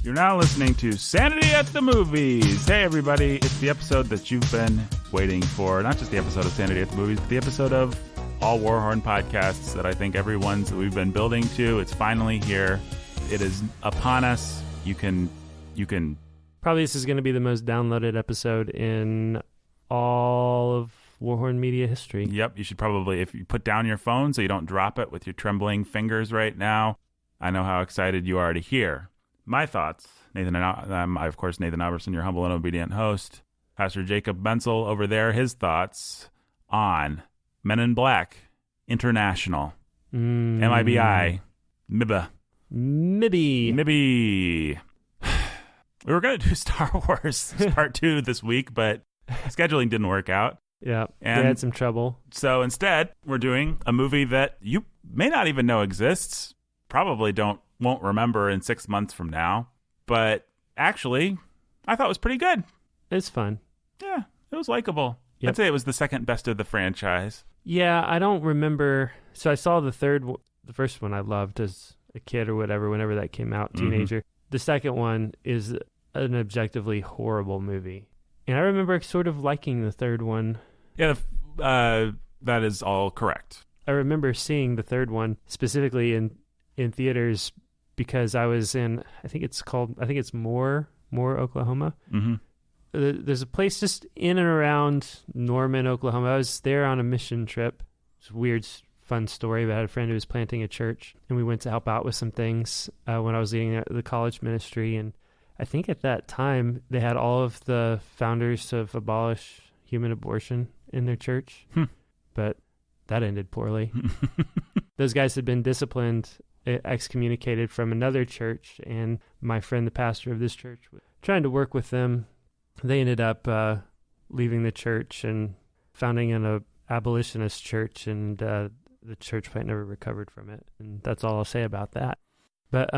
You're now listening to Sanity at the Movies. Hey, everybody. It's the episode that you've been waiting for. Not just the episode of Sanity at the Movies, but the episode of all Warhorn podcasts that I think everyone's that we've been building to. It's finally here. It is upon us. You can. Probably this is going to be the most downloaded episode in all of Warhorn media history. Yep. You should probably, if you put down your phone so you don't drop it with your trembling fingers right now. I know how excited you are to hear my thoughts. Nathan and I'm, of course, Nathan Albertson, your humble and obedient host. Pastor Jacob Benzel over there, his thoughts on Men in Black International. MIBI. MIBA. Mibby. We were going to do Star Wars Part 2 this week, but scheduling didn't work out. Yeah, and we had some trouble. So instead, we're doing a movie that you may not even know exists, probably won't remember in 6 months from now, but actually, I thought it was pretty good. It's fun. Yeah, it was likable. Yep. I'd say it was the second best of the franchise. Yeah, I don't remember. So I saw the first one I loved as a kid or whatever, whenever that came out, teenager. Mm-hmm. The second one is an objectively horrible movie. And I remember sort of liking the third one. Yeah, that is all correct. I remember seeing the third one specifically in theaters because I was in, I think it's Moore, Oklahoma. Mm-hmm. There's a place just in and around Norman, Oklahoma. I was there on a mission trip. It's a weird, fun story, but I had a friend who was planting a church, and we went to help out with some things when I was leading the college ministry. And I think at that time, they had all of the founders of abolish human abortion in their church, but that ended poorly. Those guys had been disciplined, excommunicated from another church, and my friend, the pastor of this church, was trying to work with them. They ended up leaving the church and founding an abolitionist church, and the church quite never recovered from it. And that's all I'll say about that. But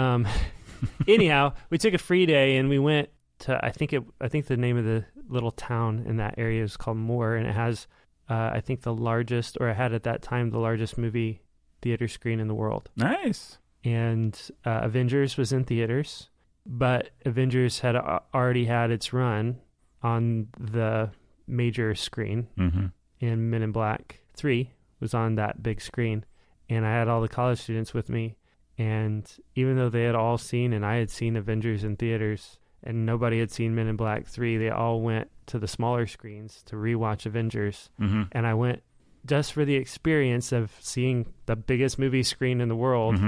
anyhow, we took a free day and we went to, I think the name of the little town in that area is called Moore, and it has, I think the largest, or it had at that time, the largest movie theater screen in the world. Nice. And Avengers was in theaters, but Avengers had already had its run on the major screen, and Men in Black 3 was on that big screen. And I had all the college students with me, and even though they had all seen, and I had seen Avengers in theaters, and nobody had seen Men in Black 3, they all went to the smaller screens to rewatch Avengers. And I went just for the experience of seeing the biggest movie screen in the world,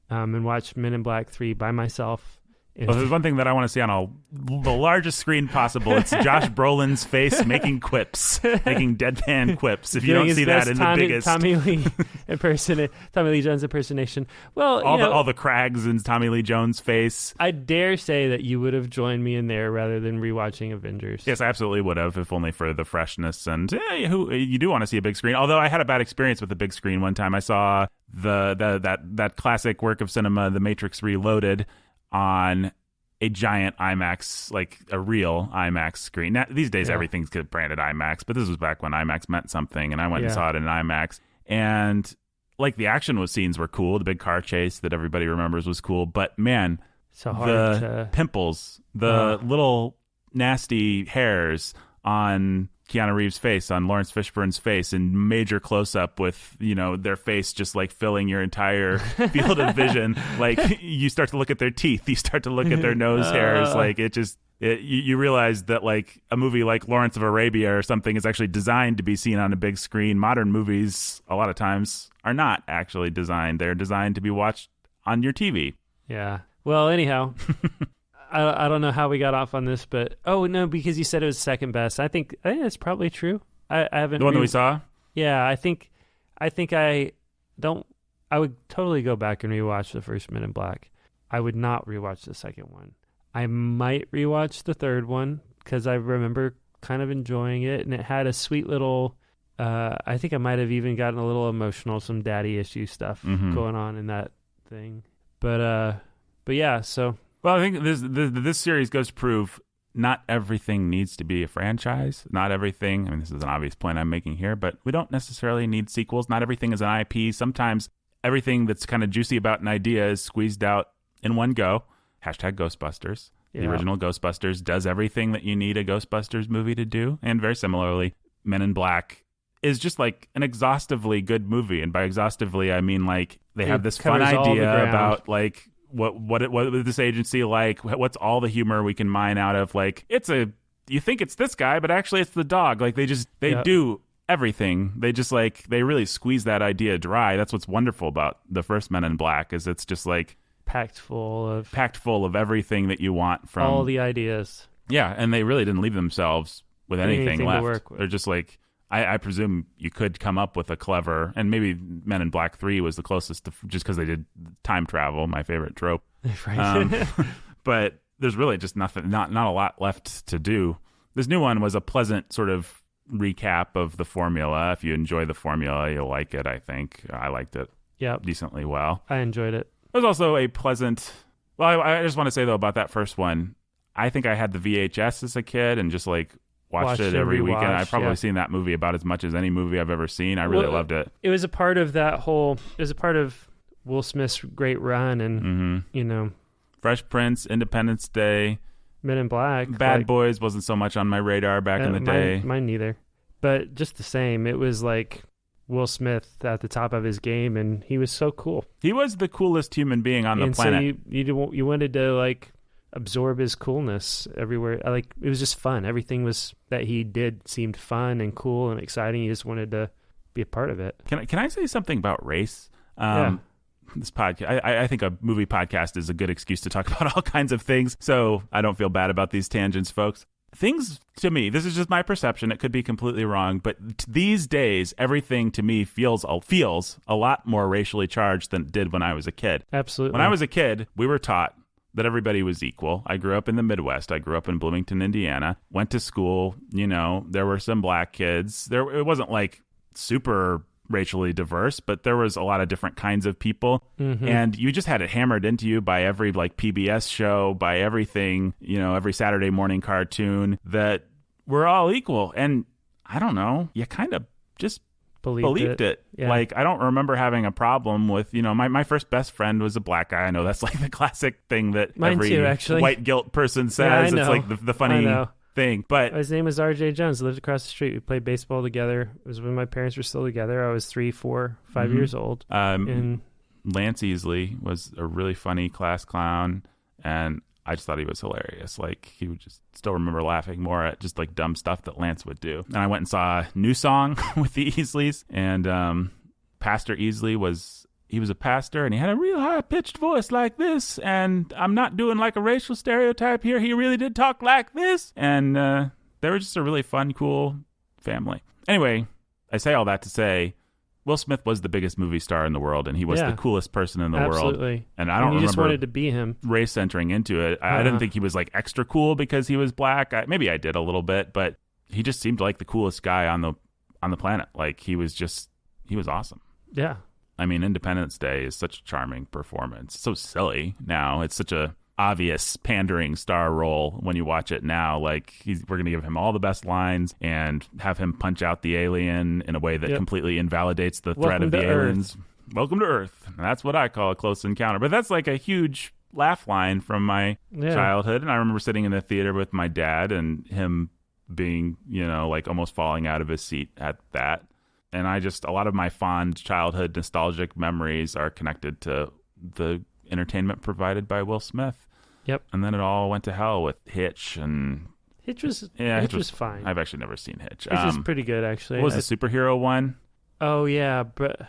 and watched Men in Black 3 by myself. Well, there's one thing that I want to see on the largest screen possible. It's Josh Brolin's face making quips, making deadpan quips. If you don't see that in the biggest... Tommy Lee Jones impersonation. Well, all the Craigs in Tommy Lee Jones' face. I dare say that you would have joined me in there rather than rewatching Avengers. Yes, I absolutely would have, if only for the freshness. And you do want to see a big screen. Although I had a bad experience with the big screen one time. I saw that classic work of cinema, The Matrix Reloaded, on a giant IMAX, like a real IMAX screen. Now, these days, everything's branded IMAX, but this was back when IMAX meant something, and I went and saw it in IMAX. And like the action scenes were cool. The big car chase that everybody remembers was cool. But man, pimples, the little nasty hairs on Keanu Reeves' face, on Lawrence Fishburne's face, in major close-up with, their face just like filling your entire field of vision. Like, you start to look at their teeth, you start to look at their nose hairs, like you realize that like a movie like Lawrence of Arabia or something is actually designed to be seen on a big screen. Modern movies, a lot of times, are not actually designed. They're designed to be watched on your TV. Yeah. Well, anyhow... I don't know how we got off on this, but because you said it was second best. I think that's probably true. I haven't. The one that we saw? Yeah, I think I would totally go back and rewatch the first Men in Black. I would not rewatch the second one. I might rewatch the third one because I remember kind of enjoying it, and it had a sweet little. I think I might have even gotten a little emotional, some daddy issue stuff going on in that thing. But yeah, so. Well, I think this series goes to prove not everything needs to be a franchise. Not everything. I mean, this is an obvious point I'm making here, but we don't necessarily need sequels. Not everything is an IP. Sometimes everything that's kind of juicy about an idea is squeezed out in one go. Hashtag Ghostbusters. The Yeah. original Ghostbusters does everything that you need a Ghostbusters movie to do. And very similarly, Men in Black is just like an exhaustively good movie. And by exhaustively, I mean like they have this fun covers all the idea ground. about like what is this agency like? What's all the humor we can mine out of? Like you think it's this guy, but actually it's the dog. Like they Yep. do everything. They just like they really squeeze that idea dry. That's what's wonderful about the first Men in Black is it's just like packed full of everything that you want from all the ideas. Yeah, and they really didn't leave themselves with anything to left. work with. They're just like I presume you could come up with a clever, and maybe Men in Black 3 was the closest to, just because they did time travel, my favorite trope. Right. But there's really just not a lot left to do. This new one was a pleasant sort of recap of the formula. If you enjoy the formula, you'll like it, I think. I liked it Yep. decently well. I enjoyed it. It was also a pleasant... Well, I just want to say, though, about that first one, I think I had the VHS as a kid and just, like, watched it every weekend. I've probably seen that movie about as much as any movie I've ever seen. I really loved it. It was a part of Will Smith's great run and, you know... Fresh Prince, Independence Day... Men in Black. Bad Boys wasn't so much on my radar back in the day. Mine neither. But just the same, it was like Will Smith at the top of his game, and he was so cool. He was the coolest human being on the planet. So you wanted to like absorb his coolness everywhere. Like it was just fun. Everything was that he did seemed fun and cool and exciting. You just wanted to be a part of it. Can I say something about race? Yeah. This podcast, I think a movie podcast is a good excuse to talk about all kinds of things. So I don't feel bad about these tangents, folks. Things to me, this is just my perception. It could be completely wrong, but these days, everything to me feels a lot more racially charged than it did when I was a kid. Absolutely. When I was a kid, we were taught that everybody was equal. I grew up in the Midwest. I grew up in Bloomington, Indiana. Went to school. You know, there were some black kids. It wasn't like super racially diverse, but there was a lot of different kinds of people. Mm-hmm. And you just had it hammered into you by every like PBS show, by everything, you know, every Saturday morning cartoon that we're all equal. And I don't know, you kind of just believed it. Yeah. Like, I don't remember having a problem with, you know, my first best friend was a black guy. I know that's like the classic thing that Mine every too, actually. white guilt person says. Yeah, I it's know. like the funny thing. But his name was RJ Jones. Lived across the street. We played baseball together. It was when my parents were still together. I was 3, 4, 5 years old. And Lance Easley was a really funny class clown, and I just thought he was hilarious. Like, he would just still remember laughing more at just like dumb stuff that Lance would do. And I went and saw a new song with the Easleys, and Pastor Easley was a pastor, and he had a real high-pitched voice like this, and I'm not doing like a racial stereotype here. He really did talk like this, and they were just a really fun, cool family. Anyway, I say all that to say Will Smith was the biggest movie star in the world, and he was the coolest person in the world. And I don't remember just wanted to be him. Race entering into it. I didn't think he was like extra cool because he was black. Maybe I did a little bit, but he just seemed like the coolest guy on the planet. Like, he was awesome. Yeah. I mean, Independence Day is such a charming performance. It's so silly now. It's such a obvious pandering star role when you watch it now. Like, we're going to give him all the best lines and have him punch out the alien in a way that completely invalidates the threat of the aliens. Welcome to Earth. That's what I call a close encounter. But that's like a huge laugh line from my childhood. And I remember sitting in the theater with my dad and him being, you know, like almost falling out of his seat at that. And a lot of my fond childhood nostalgic memories are connected to the entertainment provided by Will Smith. Yep. And then it all went to hell with Hitch. And Hitch was fine. I've actually never seen Hitch. Hitch was pretty good, actually. What was the superhero one? Oh, yeah. But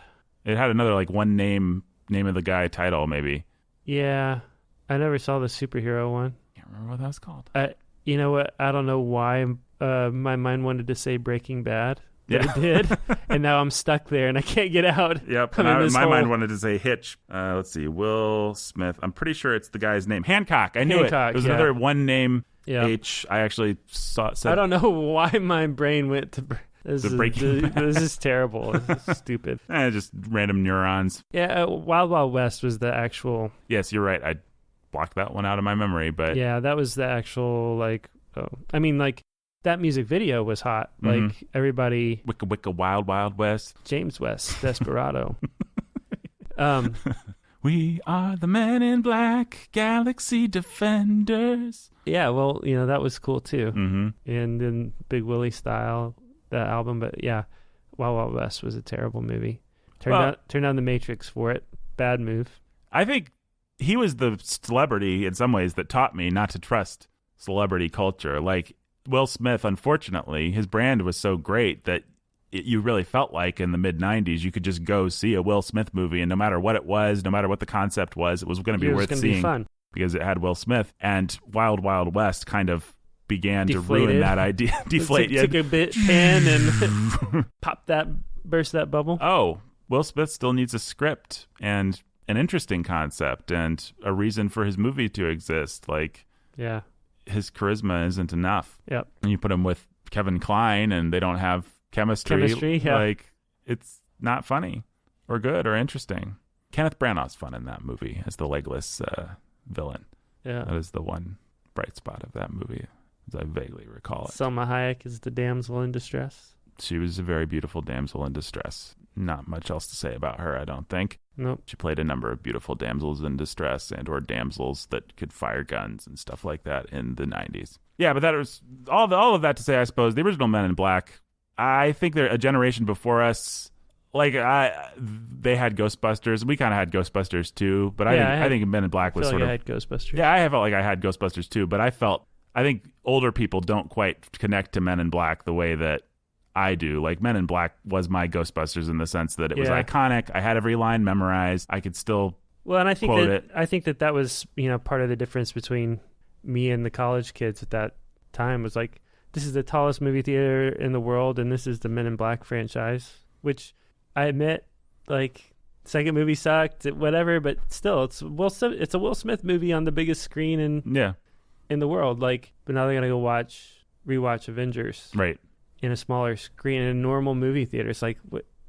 it had another like one name of the guy title, maybe. Yeah. I never saw the superhero one. Can't remember what that was called. You know what? I don't know why my mind wanted to say Breaking Bad. But it did, and now I'm stuck there, and I can't get out. Yep, my mind wanted to say Hitch. Let's see, Will Smith. I'm pretty sure it's the guy's name. Hancock. I knew it. It was another one name. Yeah. H. I actually said. I don't know why my brain went to Breaking Bad. This is terrible. This is stupid. Just random neurons. Yeah, Wild Wild West was the actual. Yes, you're right. I blocked that one out of my memory, but yeah, that was the actual like. I mean, like. That music video was hot. Like, everybody... Wicca Wicca Wild Wild West. James West, Desperado. We are the Men in Black, Galaxy Defenders. Yeah, well, that was cool too. Mm-hmm. And in Big Willie style, that album. But yeah, Wild Wild West was a terrible movie. Turned down The Matrix for it. Bad move. I think he was the celebrity in some ways that taught me not to trust celebrity culture. Like Will Smith, unfortunately, his brand was so great that you really felt like in the mid-90s you could just go see a Will Smith movie, and no matter what it was, no matter what the concept was, it was going to be worth seeing. Be fun. Because it had Will Smith. And Wild Wild West kind of began to ruin that idea. Deflate. Took a pen and burst that bubble. Oh, Will Smith still needs a script and an interesting concept and a reason for his movie to exist. Like, yeah, his charisma isn't enough. Yep. And you put him with Kevin Kline and they don't have chemistry. Yeah. Like, it's not funny or good or interesting. Kenneth Branagh's fun in that movie as the legless villain. Yeah. That is the one bright spot of that movie, as I vaguely recall it. Selma Hayek is the damsel in distress. She was a very beautiful damsel in distress. Not much else to say about her, I don't think. Nope. She played a number of beautiful damsels in distress and or damsels that could fire guns and stuff like that in the 90s. Yeah, but that was all of that to say, I suppose, the original Men in Black, I think they're a generation before us. Like, they had Ghostbusters. We kind of had Ghostbusters too, but I think Men in Black was sort of... I had Ghostbusters. Yeah, I felt like I had Ghostbusters too, but I think older people don't quite connect to Men in Black the way that I do. Like, Men in Black was my Ghostbusters in the sense that it was iconic. I had every line memorized. I could still and I think quote it. I think that was, part of the difference between me and the college kids at that time was like, this is the tallest movie theater in the world, and this is the Men in Black franchise, which I admit, like, second movie sucked, whatever, but still, it's a Will Smith movie on the biggest screen in the world. Like, but now they're gonna go rewatch Avengers, right, in a smaller screen in a normal movie theater. It's like,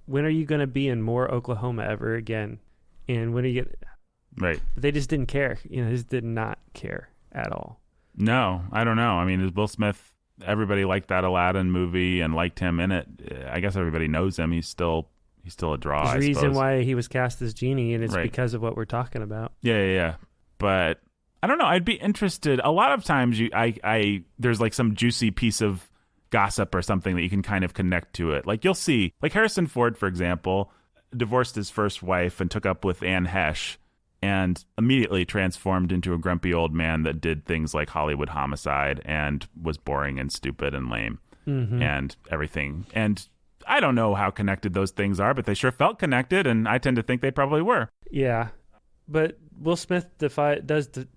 when are you gonna be in Moore, Oklahoma ever again? And when are you right? But they just didn't care. They just did not care at all. No, I don't know. I mean, Will Smith, everybody liked that Aladdin movie and liked him in it. I guess everybody knows him. He's still a draw. There's a reason why he was cast as Genie, and it's because of what we're talking about. Yeah. But I don't know. I'd be interested. A lot of times, there's like some juicy piece of gossip or something that you can kind of connect to it. Like, you'll see, like Harrison Ford, for example, divorced his first wife and took up with Anne Hesh, and immediately transformed into a grumpy old man that did things like Hollywood Homicide and was boring and stupid and lame and everything. And I don't know how connected those things are, but they sure felt connected, and I tend to think they probably were. Yeah, but Will Smith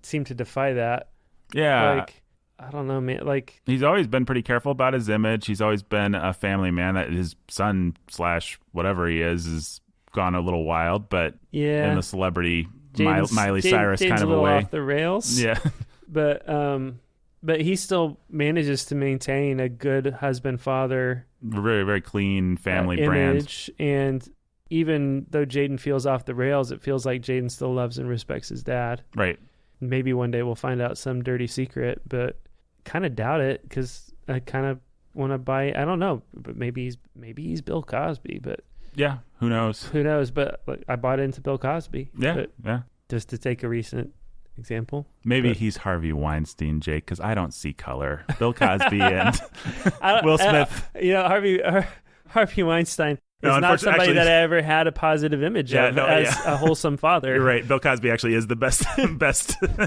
seem to defy that. Yeah. Like, I don't know, man. Like, he's always been pretty careful about his image. He's always been a family man. That his son / whatever he is gone a little wild, but in the celebrity Miley Cyrus kind of a way. Off the rails. Yeah. But he still manages to maintain a good husband, father, very, very clean family image. brand. And even though Jaden feels off the rails, it feels like Jaden still loves and respects his dad. Right. Maybe one day we'll find out some dirty secret, but kind of doubt it, because I kind of want to buy. I don't know, but maybe he's Bill Cosby. But yeah, who knows? Who knows? But like, I bought into Bill Cosby. Yeah. Just to take a recent example. Maybe he's Harvey Weinstein, Jake, because I don't see color. Bill Cosby and Will Smith. Harvey Weinstein is not somebody that I ever had a positive image of as a wholesome father. You're right. Bill Cosby actually is the best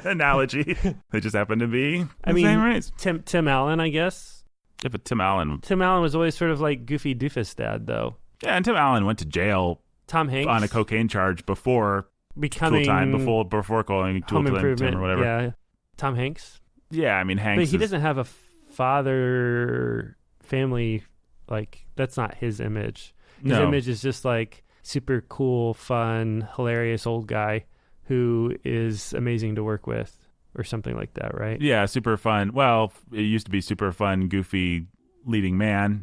analogy. They just happen to be the same race. Tim Allen, I guess. Yeah, but Tim Allen was always sort of like goofy doofus dad, though. Yeah, and Tim Allen went to jail. Tom Hanks on a cocaine charge before becoming Tool Time, before calling Tool Time or whatever. Yeah, Tom Hanks. Yeah, I mean Hanks. But he doesn't have a father family. Like, that's not his image. His image is just like super cool, fun, hilarious old guy who is amazing to work with, or something like that, right? Yeah, super fun. Well, it used to be super fun, goofy leading man.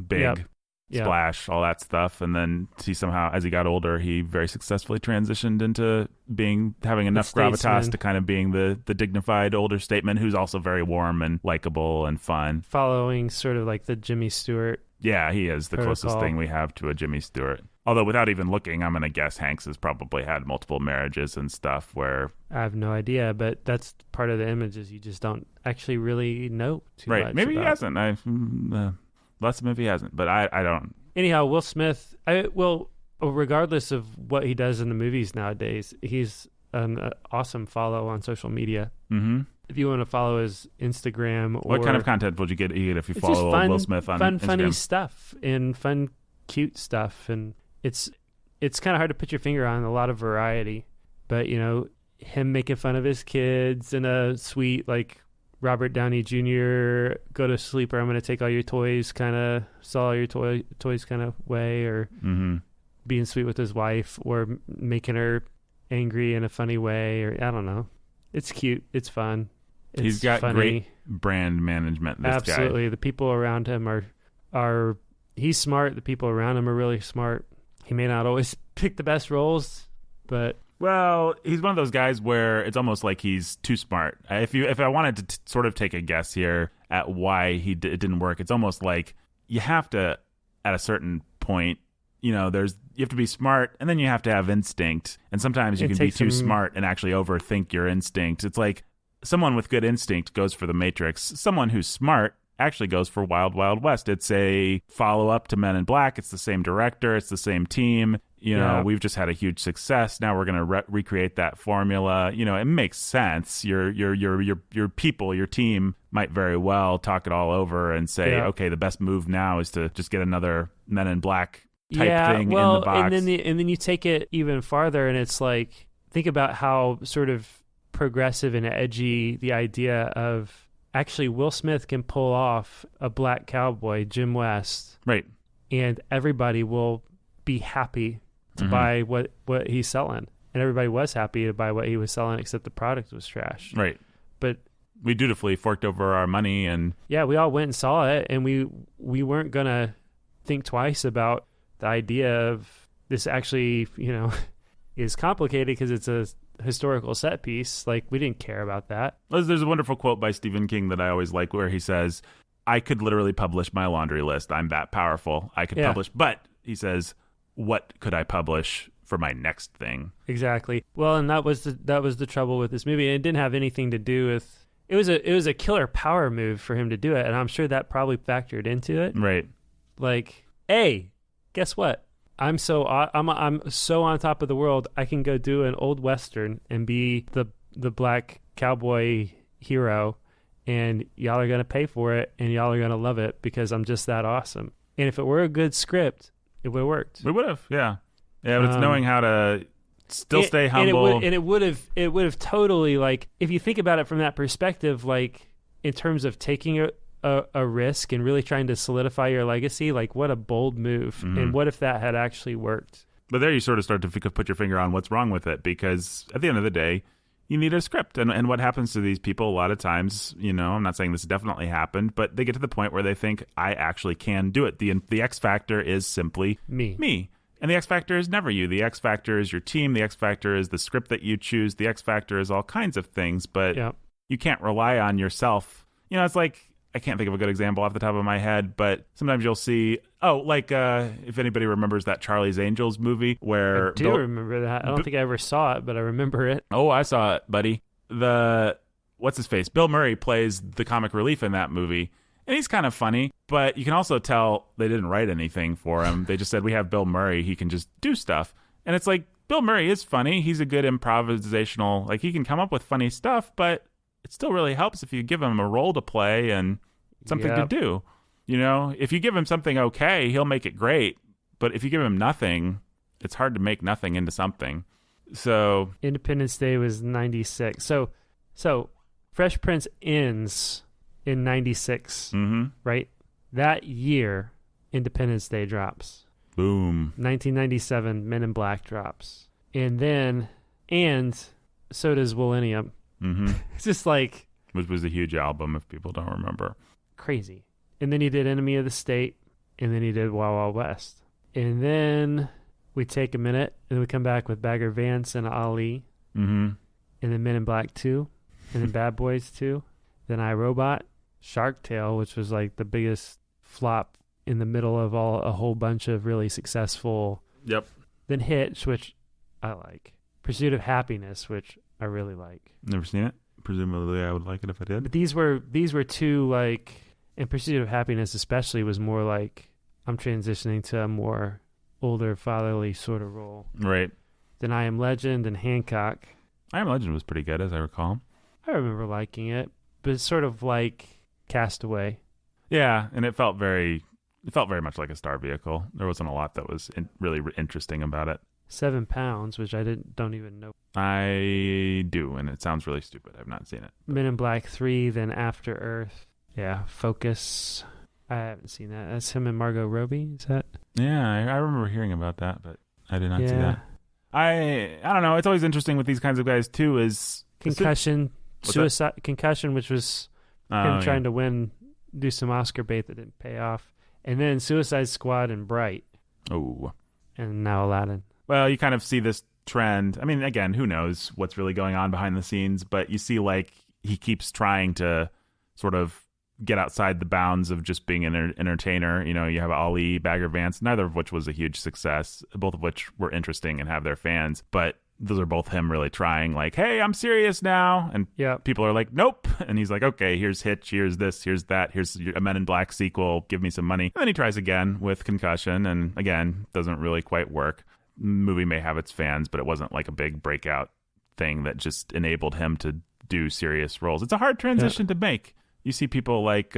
Big. Splash, all that stuff, and then he somehow, as he got older, he very successfully transitioned into having enough gravitas to kind of being the dignified older statesman who's also very warm and likable and fun. Following sort of like the Jimmy Stewart. Yeah, he is the protocol. Closest thing we have to a Jimmy Stewart. Although without even looking, I'm going to guess Hanks has probably had multiple marriages and stuff where... I have no idea, but that's part of the images you just don't actually really know too much Right. Maybe about. he hasn't. Lots of maybe he hasn't, but I don't. Anyhow, Will Smith, regardless of what he does in the movies nowadays, he's an awesome follow on social media. Mm-hmm. If you want to follow his Instagram, or what kind of content would you get if you it's follow just fun, Will Smith on fun, Instagram? funny stuff and fun, cute stuff, and it's kind of hard to put your finger on. A lot of variety, but him making fun of his kids in a sweet like Robert Downey Jr. go to sleep or I'm going to take all your toys kind of sell all your toys kind of way, or being sweet with his wife, or making her angry in a funny way, or I don't know. It's cute. It's fun. He's got funny. Great brand management. This Absolutely. guy. The people around him are he's smart. The people around him are really smart. He may not always pick the best roles, but well, he's one of those guys where it's almost like he's too smart. If I wanted to sort of take a guess here at why it didn't work, it's almost like you have to, at a certain point, you have to be smart, and then you have to have instinct. And sometimes you can be too smart and actually overthink your instinct. It's like someone with good instinct goes for The Matrix. Someone who's smart actually goes for Wild Wild West. It's a follow-up to Men in Black. It's the same director. It's the same team. We've just had a huge success. Now we're going to recreate that formula. It makes sense. Your people, your team might very well talk it all over and say, okay, the best move now is to just get another Men in Black type thing in the box. And then you take it even farther, and it's like, think about how sort of progressive and edgy the idea of actually Will Smith can pull off a black cowboy, Jim West, right? And everybody will be happy to buy what he's selling, and everybody was happy to buy what he was selling, except the product was trash, right? But we dutifully forked over our money, and we all went and saw it, and we weren't gonna think twice about the idea of this actually, is complicated because it's a historical set piece. Like, we didn't care about that. There's a wonderful quote by Stephen King that I always like where he says, I could literally publish my laundry list. I'm that powerful. I could publish, but he says, what could I publish for my next thing? Exactly. Well, and that was the trouble with this movie. And it didn't have anything to do with, it was a killer power move for him to do it. And I'm sure that probably factored into it. Right. Like, hey, guess what? I'm so on top of the world. I can go do an old Western and be the black cowboy hero, and y'all are going to pay for it, and y'all are going to love it because I'm just that awesome. And if it were a good script, it would have worked. It would have, yeah. Yeah, but it's knowing how to still stay humble. And it would have totally, like, if you think about it from that perspective, like, in terms of taking a risk and really trying to solidify your legacy, like, what a bold move. And what if that had actually worked? But there you sort of start to put your finger on what's wrong with it, because at the end of the day, you need a script. And what happens to these people a lot of times, I'm not saying this definitely happened, but they get to the point where they think, I actually can do it. The X factor is simply me. And the X factor is never you. The X factor is your team. The X factor is the script that you choose. The X factor is all kinds of things, but you can't rely on yourself. It's like, I can't think of a good example off the top of my head, but sometimes you'll see, if anybody remembers that Charlie's Angels movie where... I do remember that. I don't think I ever saw it, but I remember it. Oh, I saw it, buddy. What's his face? Bill Murray plays the comic relief in that movie, and he's kind of funny, but you can also tell they didn't write anything for him. They just said, we have Bill Murray, he can just do stuff. And it's like, Bill Murray is funny. He's a good improvisational, like, he can come up with funny stuff, but it still really helps if you give him a role to play and something to do. If you give him something okay, he'll make it great. But if you give him nothing, it's hard to make nothing into something. So Independence Day was 96. So Fresh Prince ends in 96, right? That year, Independence Day drops. Boom. 1997, Men in Black drops. And so does Millennium. It's just like... Which was a huge album, if people don't remember. Crazy. And then he did Enemy of the State, and then he did Wild Wild West. And then we take a minute, and we come back with Bagger Vance and Ali. And then Men in Black 2, and then Bad Boys 2. Then iRobot, Shark Tale, which was like the biggest flop in the middle of a whole bunch of really successful Yep. Then Hitch, which I like. Pursuit of Happiness, which I really like. Never seen it. Presumably, I would like it if I did. But these were two, like, in Pursuit of Happiness especially was more like I'm transitioning to a more older fatherly sort of role. Right. Then I Am Legend and Hancock. I Am Legend was pretty good, as I recall. I remember liking it, but it's sort of like Castaway. Yeah, and it felt very much like a star vehicle. There wasn't a lot that was really interesting about it. 7 Pounds, which I don't even know. I do, and it sounds really stupid. I've not seen it. Men in Black 3, then After Earth. Yeah, Focus. I haven't seen that. That's him and Margot Robbie, is that? Yeah, I remember hearing about that, but I did not see that. I don't know. It's always interesting with these kinds of guys, too, is... Concussion, Concussion, which was him trying to do some Oscar bait that didn't pay off. And then Suicide Squad and Bright. Oh. And now Aladdin. Well, you kind of see this trend. I mean, again, who knows what's really going on behind the scenes, but you see, like, he keeps trying to sort of get outside the bounds of just being an entertainer. You know, you have Ali, Bagger Vance, neither of which was a huge success, both of which were interesting and have their fans, but those are both him really trying, like, hey, I'm serious now. And people are like, nope. And he's like, okay, here's Hitch, here's this, here's that, here's a Men in Black sequel, give me some money. And then he tries again with Concussion, and again, doesn't really quite work. The movie may have its fans, but it wasn't like a big breakout thing that just enabled him to do serious roles. It's a hard transition to make. You see people like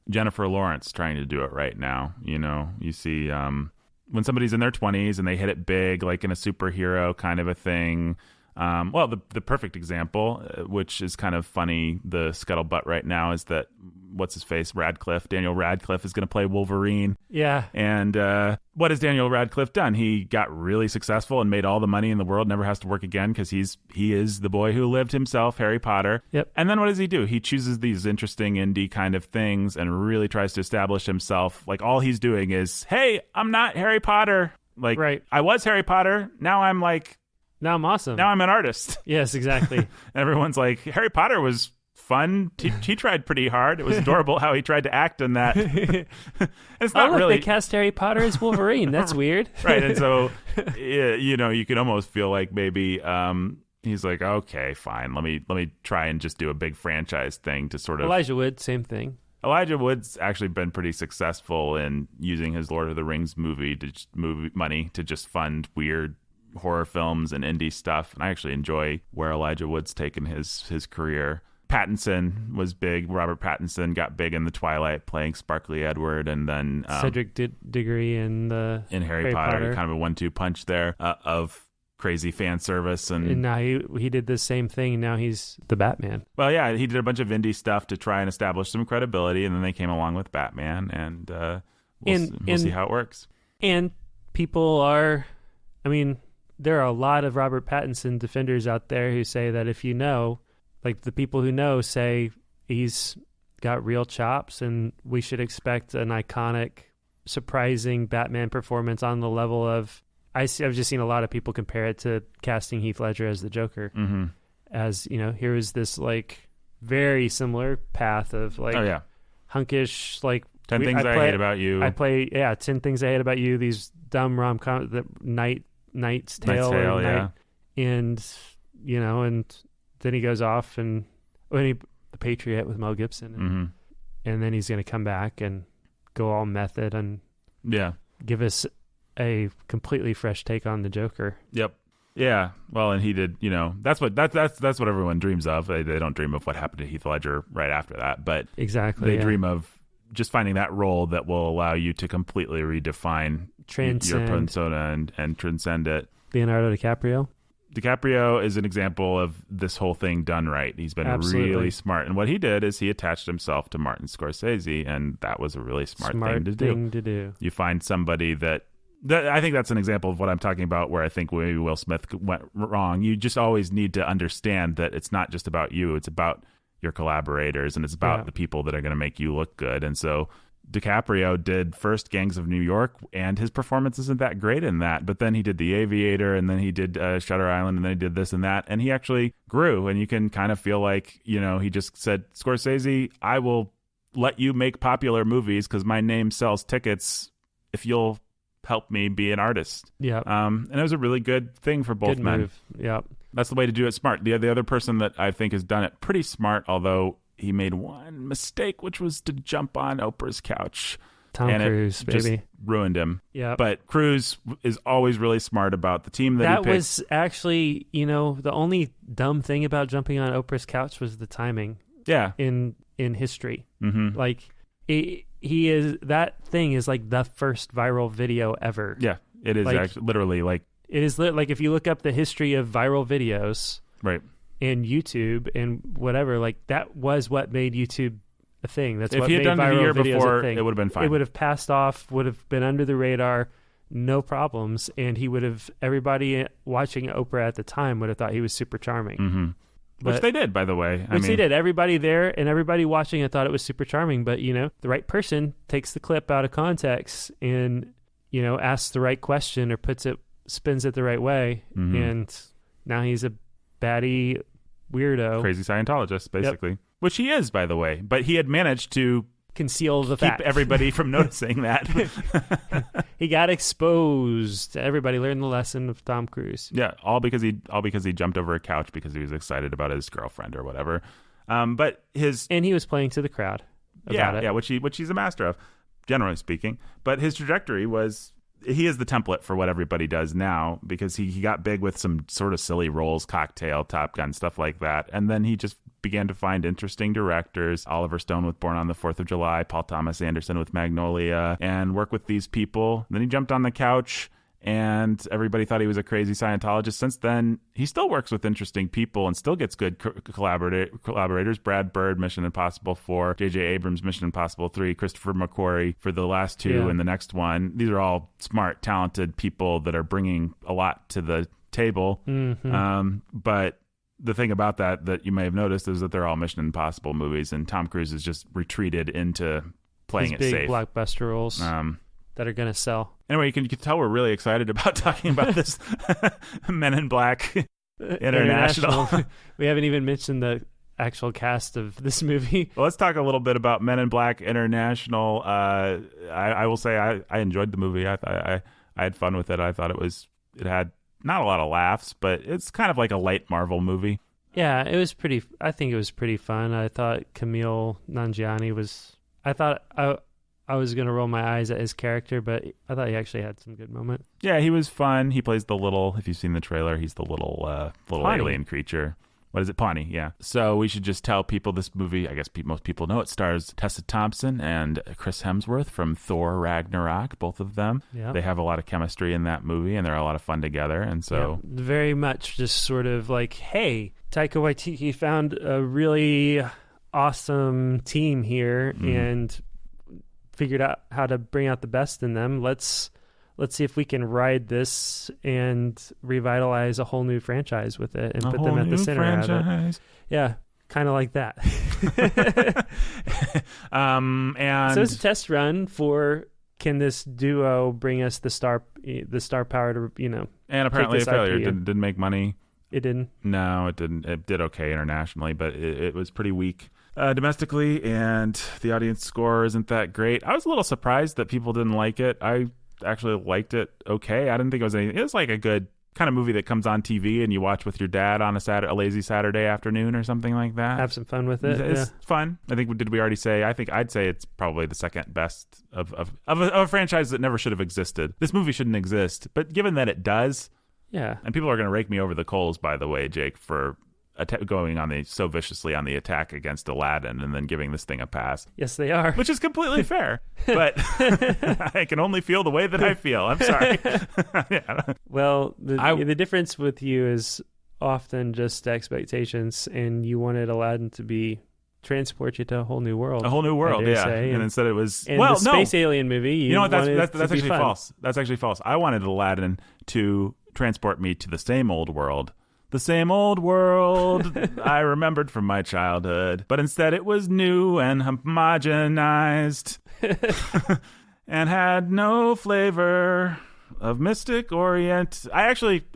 Jennifer Lawrence trying to do it right now. You know, you see when somebody's in their 20s and they hit it big, like in a superhero kind of a thing. Well, the perfect example, which is kind of funny, the scuttlebutt right now, is that what's his face, Daniel Radcliffe is going to play Wolverine. Yeah. And what has Daniel Radcliffe done? He got really successful and made all the money in the world, never has to work again because he is the boy who lived himself, Harry Potter. Yep. And then what does he do? He chooses these interesting indie kind of things and really tries to establish himself. Like, all he's doing is, hey, I'm not Harry Potter. Like, right. I was Harry Potter. Now I'm like... Now I'm awesome. Now I'm an artist. Yes, exactly. Everyone's like, Harry Potter was fun. He tried pretty hard. It was adorable how he tried to act in that. It's not really... They cast Harry Potter as Wolverine. That's weird. Right, and so, you know, you can almost feel like maybe he's like, okay, fine. Let me try and just do a big franchise thing to sort of... Elijah Wood, same thing. Elijah Wood's actually been pretty successful in using his Lord of the Rings movie money to just fund weird horror films and indie stuff, and I actually enjoy where Elijah Wood's taken his career. Pattinson was big. Robert Pattinson got big in The Twilight, playing Sparkly Edward, and then Cedric Diggory in Harry Potter. Kind of a 1-2 punch there of crazy fan service, and now he did the same thing. Now he's the Batman. Well, yeah, he did a bunch of indie stuff to try and establish some credibility, and then they came along with Batman, and we'll see how it works. And people are, I mean, there are a lot of Robert Pattinson defenders out there who say that if you know, like the people who know say he's got real chops and we should expect an iconic, surprising Batman performance on the level of, I've just seen a lot of people compare it to casting Heath Ledger as the Joker. Mm-hmm. As, you know, here is this like very similar path of like hunkish, like 10 Things I Hate About You. 10 Things I Hate About You, these dumb rom-com, the Knight's Tale, and you know, and then he goes off and The Patriot with Mel Gibson, and then he's going to come back and go all method and give us a completely fresh take on the Joker. Yep. Yeah. Well, and he did. You know, that's what everyone dreams of. They don't dream of what happened to Heath Ledger right after that, but exactly they dream of just finding that role that will allow you to completely redefine your persona and transcend it. Leonardo DiCaprio is an example of this whole thing done right. He's been really smart. And what he did is he attached himself to Martin Scorsese, and that was a really smart thing to do. You find somebody that I think that's an example of what I'm talking about, where I think maybe Will Smith went wrong. You just always need to understand that it's not just about you. It's about your collaborators, and it's about the people that are going to make you look good. And so DiCaprio did first Gangs of New York, and his performance isn't that great in that, but then he did The Aviator, and then he did Shutter Island, and then he did this and that, and he actually grew. And you can kind of feel like, you know, he just said, Scorsese, I will let you make popular movies because my name sells tickets if you'll help me be an artist. Yeah. And it was a really good thing for both Good men. move. Yeah. That's the way to do it smart. The other person that I think has done it pretty smart, although he made one mistake, which was to jump on Oprah's couch. Tom Cruise, just baby. ruined him. Yeah. But Cruise is always really smart about the team that he That picked. was actually, the only dumb thing about jumping on Oprah's couch was the timing. Yeah. In history. Mm-hmm. Like, that thing is like the first viral video ever. Yeah. It is like, actually literally like. It is like if you look up the history of viral videos. Right. And YouTube and whatever, like that was what made YouTube a thing. That's if what he had made done it a viral year videos before, a thing. it would have been fine. It would have passed off, would have been under the radar, no problems, and he would have, everybody watching Oprah at the time would have thought he was super charming. Mm-hmm. Which they did, by the way. They did. Everybody there and everybody watching it thought it was super charming, but the right person takes the clip out of context and asks the right question or spins it the right way, and now he's a baddie weirdo, crazy Scientologist, basically. Yep. Which he is, by the way. But he had managed to conceal the keep fact. everybody from noticing that. He got exposed. Everybody learned the lesson of Tom Cruise. Yeah, all because he jumped over a couch because he was excited about his girlfriend or whatever. And he was playing to the crowd about it. Yeah, which he's a master of, generally speaking. But his trajectory was. He is the template for what everybody does now because he got big with some sort of silly roles, Cocktail, Top Gun, stuff like that. And then he just began to find interesting directors, Oliver Stone with Born on the 4th of July, Paul Thomas Anderson with Magnolia, and work with these people. And then he jumped on the couch and everybody thought he was a crazy Scientologist. Since then, he still works with interesting people and still gets good collaborators. Brad Bird, Mission Impossible 4, J.J. Abrams, Mission Impossible 3, Christopher McQuarrie for the last two and the next one. These are all smart, talented people that are bringing a lot to the table. Mm-hmm. But the thing about that you may have noticed is that they're all Mission Impossible movies, and Tom Cruise has just retreated into playing his it big safe. blockbuster roles that are going to sell. Anyway, you can tell we're really excited about talking about this Men in Black International. We haven't even mentioned the actual cast of this movie. Well, let's talk a little bit about Men in Black International. I will say I enjoyed the movie. I had fun with it. I thought it had not a lot of laughs, but it's kind of like a light Marvel movie. Yeah, I think it was pretty fun. I thought Camille Nanjiani was... I was going to roll my eyes at his character, but I thought he actually had some good moments. Yeah, he was fun. He plays the little, if you've seen the trailer, he's the little alien creature. What is it? Pawnee, yeah. So we should just tell people this movie, I guess most people know it, stars Tessa Thompson and Chris Hemsworth from Thor Ragnarok, both of them. Yeah. They have a lot of chemistry in that movie, and they're a lot of fun together. And so very much just sort of like, hey, Taika Waititi found a really awesome team here and figured out how to bring out the best in them. Let's see if we can ride this and revitalize a whole new franchise with it and put them at the center of it. Yeah, kind of like that. And so it's a test run for, can this duo bring us the star power to, and apparently a failure. Didn't make money. It didn't. No, it didn't. It did okay internationally, but it was pretty weak domestically, and the audience score isn't that great. I was a little surprised that people didn't like it. I actually liked it okay. I didn't think it was anything. It was like a good kind of movie that comes on TV and you watch with your dad on a lazy Saturday afternoon or something like that. Have some fun with it. It's fun. I think, did we already say? I think I'd say it's probably the second best of a franchise that never should have existed. This movie shouldn't exist, but given that it does, yeah. And people are going to rake me over the coals, by the way, Jake, for going so viciously on the attack against Aladdin and then giving this thing a pass. Yes, they are. Which is completely fair. But I can only feel the way that I feel. I'm sorry. Yeah. Well, the difference with you is often just expectations, and you wanted Aladdin to transport you to a whole new world. A whole new world, yeah. And instead it was... the space alien movie, you know what? That's actually false. That's actually false. I wanted Aladdin to transport me to the same old world. The same old world I remembered from my childhood. But instead it was new and homogenized and had no flavor of Mystic Orient. It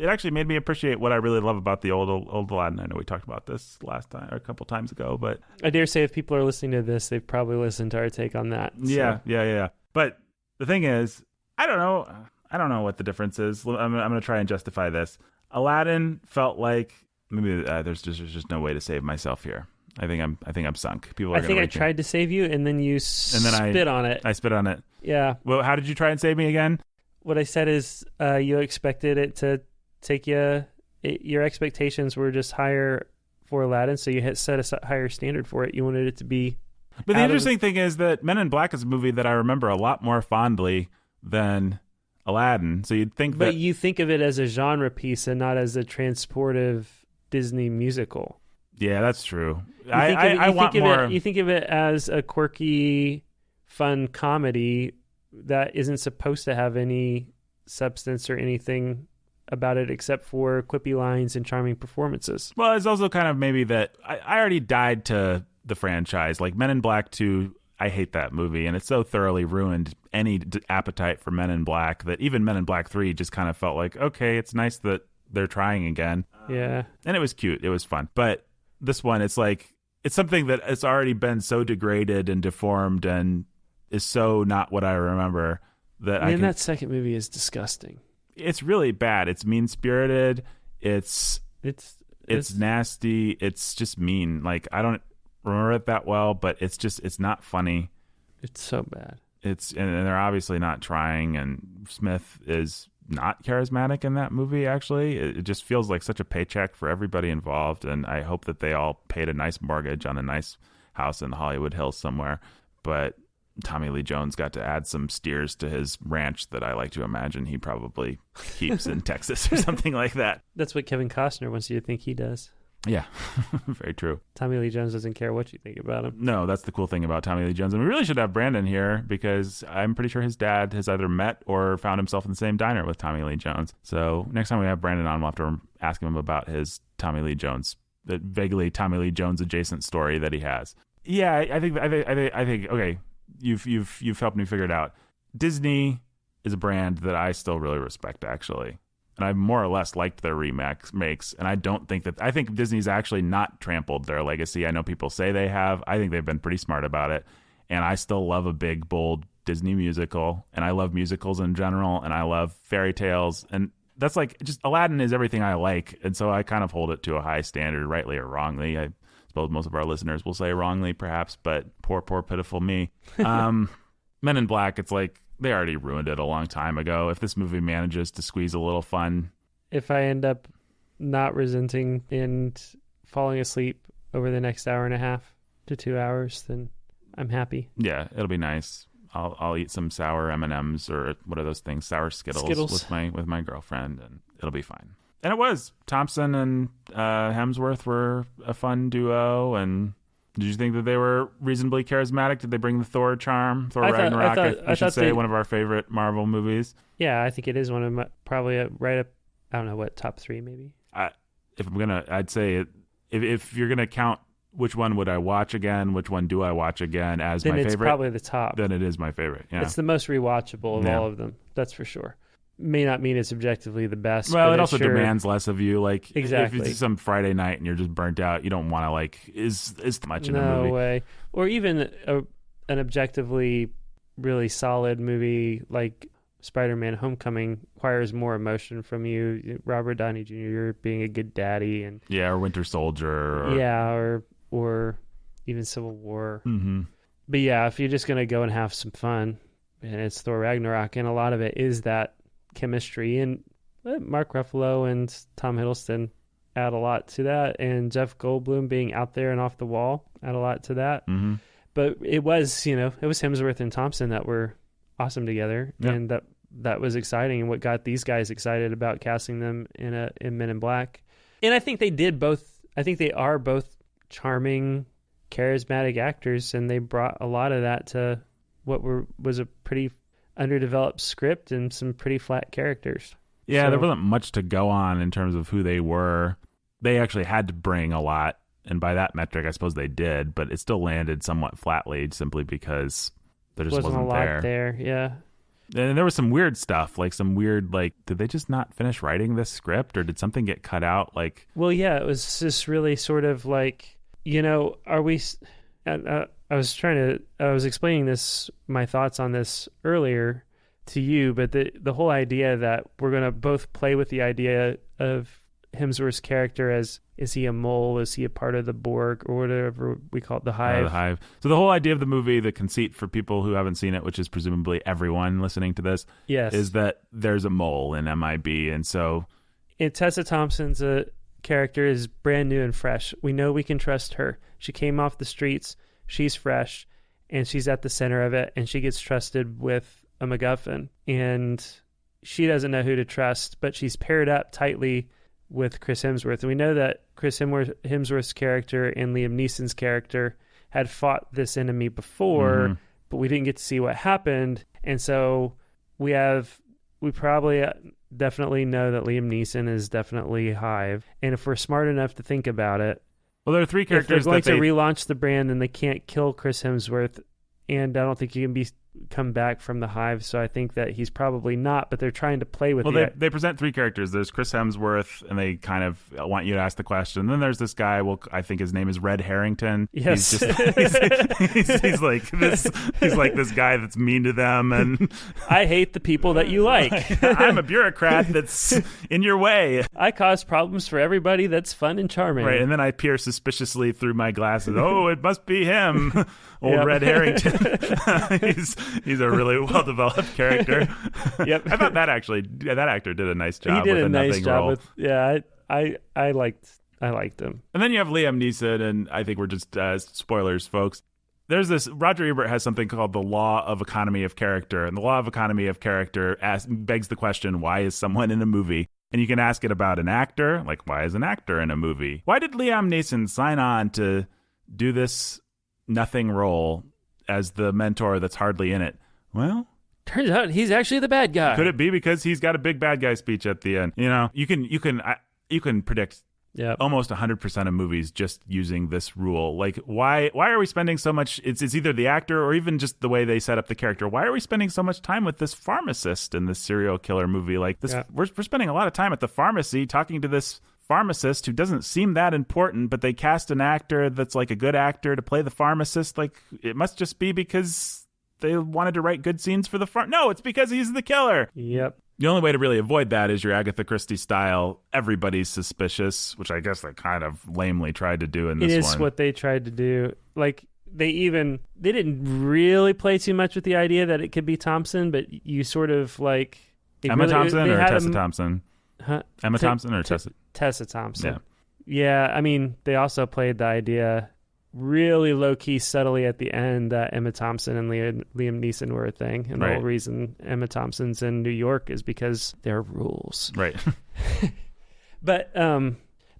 actually made me appreciate what I really love about the old Aladdin. I know we talked about this last time or a couple times ago, but I dare say if people are listening to this, they've probably listened to our take on that. So. Yeah. But the thing is, I don't know. I don't know what the difference is. I'm going to try and justify this. Aladdin felt like maybe there's just no way to save myself here. I think I'm sunk. People are. I think I tried to save you, and then you spit on it. I spit on it. Yeah. Well, how did you try and save me again? What I said is, you expected it to take you. Your expectations were just higher for Aladdin, so you had set a higher standard for it. You wanted it to be. But the interesting thing is that Men in Black is a movie that I remember a lot more fondly than Aladdin. So you'd think But you think of it as a genre piece and not as a transportive Disney musical. Yeah, that's true. I want more. You think of it as a quirky, fun comedy that isn't supposed to have any substance or anything about it except for quippy lines and charming performances. Well, it's also kind of maybe that I already died to the franchise. Like Men in Black 2, I hate that movie, and it so thoroughly ruined any appetite for Men in Black that even Men in Black 3 just kind of felt like, okay, it's nice that they're trying again. Yeah. And it was cute. It was fun. But this one, it's like, it's something that it's already been so degraded and deformed and is so not what I remember that that second movie is disgusting. It's really bad. It's mean-spirited. It's nasty. It's just mean. Like, I don't remember it that well, but it's not funny. It's so bad. And they're obviously not trying, and Smith is not charismatic in that movie, actually. It just feels like such a paycheck for everybody involved, and I hope that they all paid a nice mortgage on a nice house in the Hollywood Hills somewhere. But Tommy Lee Jones got to add some steers to his ranch that I like to imagine he probably keeps in Texas or something like that. That's what Kevin Costner wants you to think he does. Yeah, very true. Tommy Lee Jones doesn't care what you think about him. No, that's the cool thing about Tommy Lee Jones. And we really should have Brandon here because I'm pretty sure his dad has either met or found himself in the same diner with Tommy Lee Jones. So next time we have Brandon on, we'll have to ask him about his Tommy Lee Jones, the vaguely Tommy Lee Jones adjacent story that he has. Yeah, I think okay, you've helped me figure it out. Disney is a brand that I still really respect, actually. And I've more or less liked their remakes, and I think Disney's actually not trampled their legacy. I know people say they have. I think they've been pretty smart about it. And I still love a big, bold Disney musical, and I love musicals in general, and I love fairy tales. And that's like, just Aladdin is everything I like. And so I kind of hold it to a high standard, rightly or wrongly. I suppose most of our listeners will say wrongly, perhaps, but poor, pitiful me. Men in Black, it's like, they already ruined it a long time ago. If this movie manages to squeeze a little fun. If I end up not resenting and falling asleep over the next hour and a half to 2 hours, then I'm happy. Yeah, it'll be nice. I'll eat some sour M&Ms or what are those things? Sour Skittles. with my girlfriend, and it'll be fine. And it was. Thompson and Hemsworth were a fun duo, and did you think that they were reasonably charismatic? Did they bring the Thor charm? Thor Ragnarok, I should say, one of our favorite Marvel movies. Yeah, I think it is one of my, probably right up, I don't know what, top 3 maybe. I'd say if you're gonna count which one would I watch again, which one do I watch again as then my favorite, it's probably the top. Then it is my favorite. Yeah, it's the most rewatchable of all of them. That's for sure. May not mean it's objectively the best. Well, but it also demands less of you. Like, exactly. If it's some Friday night and you're just burnt out, you don't want to is too much in a movie. No way. Or even an objectively really solid movie like Spider-Man: Homecoming requires more emotion from you. Robert Downey Jr. being a good daddy, and or Winter Soldier. Or even Civil War. Mm-hmm. But yeah, if you're just gonna go and have some fun, and it's Thor Ragnarok, and a lot of it is that chemistry, and Mark Ruffalo and Tom Hiddleston add a lot to that, and Jeff Goldblum being out there and off the wall add a lot to that. Mm-hmm. But it was Hemsworth and Thompson that were awesome together, and that was exciting, and what got these guys excited about casting them in Men in Black. And I think they are both charming, charismatic actors, and they brought a lot of that to what was a pretty underdeveloped script and some pretty flat characters. Yeah, so, there wasn't much to go on in terms of who they were. They actually had to bring a lot, and by that metric, I suppose they did, but it still landed somewhat flatly simply because there just wasn't a lot there. Yeah. And there was some weird stuff, did they just not finish writing this script, or did something get cut out? Well, yeah, it was just really sort of like, are we... I was explaining my thoughts on this earlier, to you, but the whole idea that we're going to both play with the idea of Hemsworth's character as, is he a mole? Is he a part of the Borg or whatever we call it, the Hive? The Hive. So the whole idea of the movie, the conceit for people who haven't seen it, which is presumably everyone listening to this, yes, is that there's a mole in MIB, and so Tessa Thompson's character is brand new and fresh. We know we can trust her. She came off the streets. She's fresh, and she's at the center of it, and she gets trusted with a MacGuffin, and she doesn't know who to trust, but she's paired up tightly with Chris Hemsworth. And we know that Chris Hemsworth's character and Liam Neeson's character had fought this enemy before, but we didn't get to see what happened. And so we probably definitely know that Liam Neeson is definitely Hive. And if we're smart enough to think about it, well, there are three characters if they're going to relaunch the brand, then they can't kill Chris Hemsworth, and I don't think he can come back from the Hive, so I think that he's probably not, but they're trying to play with they present three characters. There's Chris Hemsworth, and they kind of want you to ask the question. Then there's this guy, I think his name is Red Harrington. Yes. He's like this guy that's mean to them, and I hate the people that you like. I'm a bureaucrat that's in your way. I cause problems for everybody that's fun and charming. Right, and then I peer suspiciously through my glasses. Oh, it must be him. Old Red Harrington. He's a really well-developed character. Yep. I thought that actor did a nice job. He did with a nice job role. I liked him. And then you have Liam Neeson, and I think we're just spoilers, folks. There's this, Roger Ebert has something called the law of economy of character, and the law of economy of character begs the question, why is someone in a movie? And you can ask it about an actor, like why is an actor in a movie? Why did Liam Neeson sign on to do this nothing role as the mentor that's hardly in it? Well, turns out he's actually the bad guy. Could it be because he's got a big bad guy speech at the end? You know, you can predict almost 100% of movies just using this rule. Like, why are we spending so much? It's either the actor or even just the way they set up the character. Why are we spending so much time with this pharmacist in this serial killer movie? Like this, we're spending a lot of time at the pharmacy talking to this pharmacist who doesn't seem that important, but they cast an actor that's like a good actor to play the pharmacist. Like, it must just be because they wanted to write good scenes for the No, it's because he's the killer. Yep. The only way to really avoid that is your Agatha Christie style, everybody's suspicious, which I guess they kind of lamely tried to do in this one. It is what they tried to do. Like, they didn't really play too much with the idea that it could be Thompson, but you sort of like... Emma Thompson or Tessa Thompson? Huh? Emma Thompson or Tessa? Tessa Thompson. Yeah, I mean, they also played the idea really low-key subtly at the end that Emma Thompson and Liam Neeson were a thing. And the whole reason Emma Thompson's in New York is because there are rules. Right. But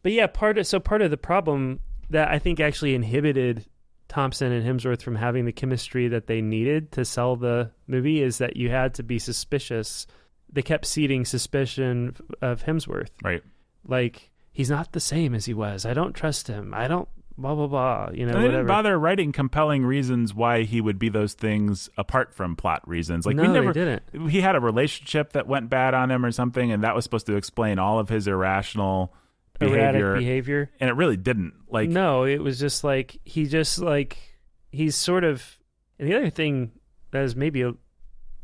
yeah, part of the problem that I think actually inhibited Thompson and Hemsworth from having the chemistry that they needed to sell the movie is that you had to be suspicious. They kept seeding suspicion of Hemsworth. Right. Like, he's not the same as he was. I don't trust him. I don't blah, blah, blah, you know, they whatever. Didn't bother writing compelling reasons why he would be those things apart from plot reasons. Like, no, they didn't. He had a relationship that went bad on him or something, and that was supposed to explain all of his erratic behavior. And it really didn't. Like, no, it was just like, he's sort of, and the other thing that is maybe a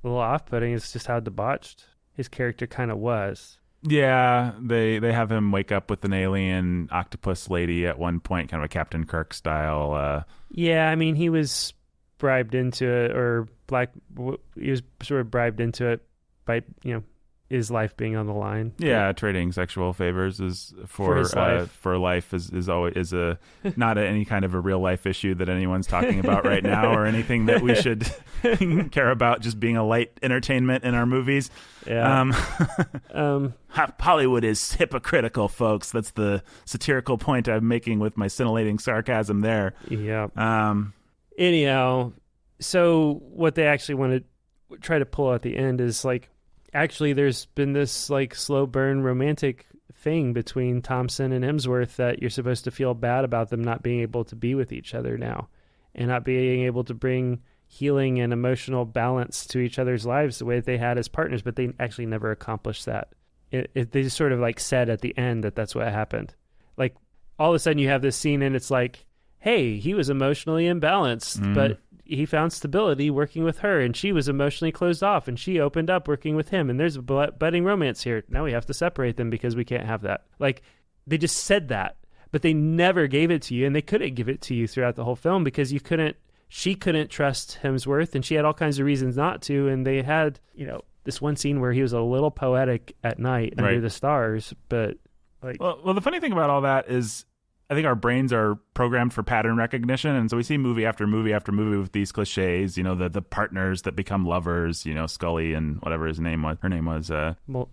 little off-putting is just how debauched his character kind of was. Yeah, they have him wake up with an alien octopus lady at one point, kind of a Captain Kirk style. Yeah, I mean, he was bribed into it, he was sort of bribed into it by, you know, his life being on the line. Yeah, trading sexual favors is for life is always not any kind of a real life issue that anyone's talking about right now, or anything that we should care about. Just being a light entertainment in our movies. Yeah. Hollywood is hypocritical, folks. That's the satirical point I'm making with my scintillating sarcasm there. Yeah. Anyhow, so what they actually want to try to pull at the end is like, actually, there's been this like slow burn romantic thing between Thompson and Hemsworth that you're supposed to feel bad about them not being able to be with each other now and not being able to bring healing and emotional balance to each other's lives the way that they had as partners, but they actually never accomplished that. They just sort of like said at the end that that's what happened. Like, all of a sudden you have this scene and it's like, hey, he was emotionally imbalanced, but he found stability working with her, and she was emotionally closed off, and she opened up working with him, and there's a budding romance here. Now we have to separate them because we can't have that. Like, they just said that, but they never gave it to you, and they couldn't give it to you throughout the whole film because she couldn't trust Hemsworth, and she had all kinds of reasons not to, and they had, this one scene where he was a little poetic at night under the stars, but like... Well, the funny thing about all that is I think our brains are programmed for pattern recognition, and so we see movie after movie after movie with these cliches, the partners that become lovers, Scully and whatever her name was,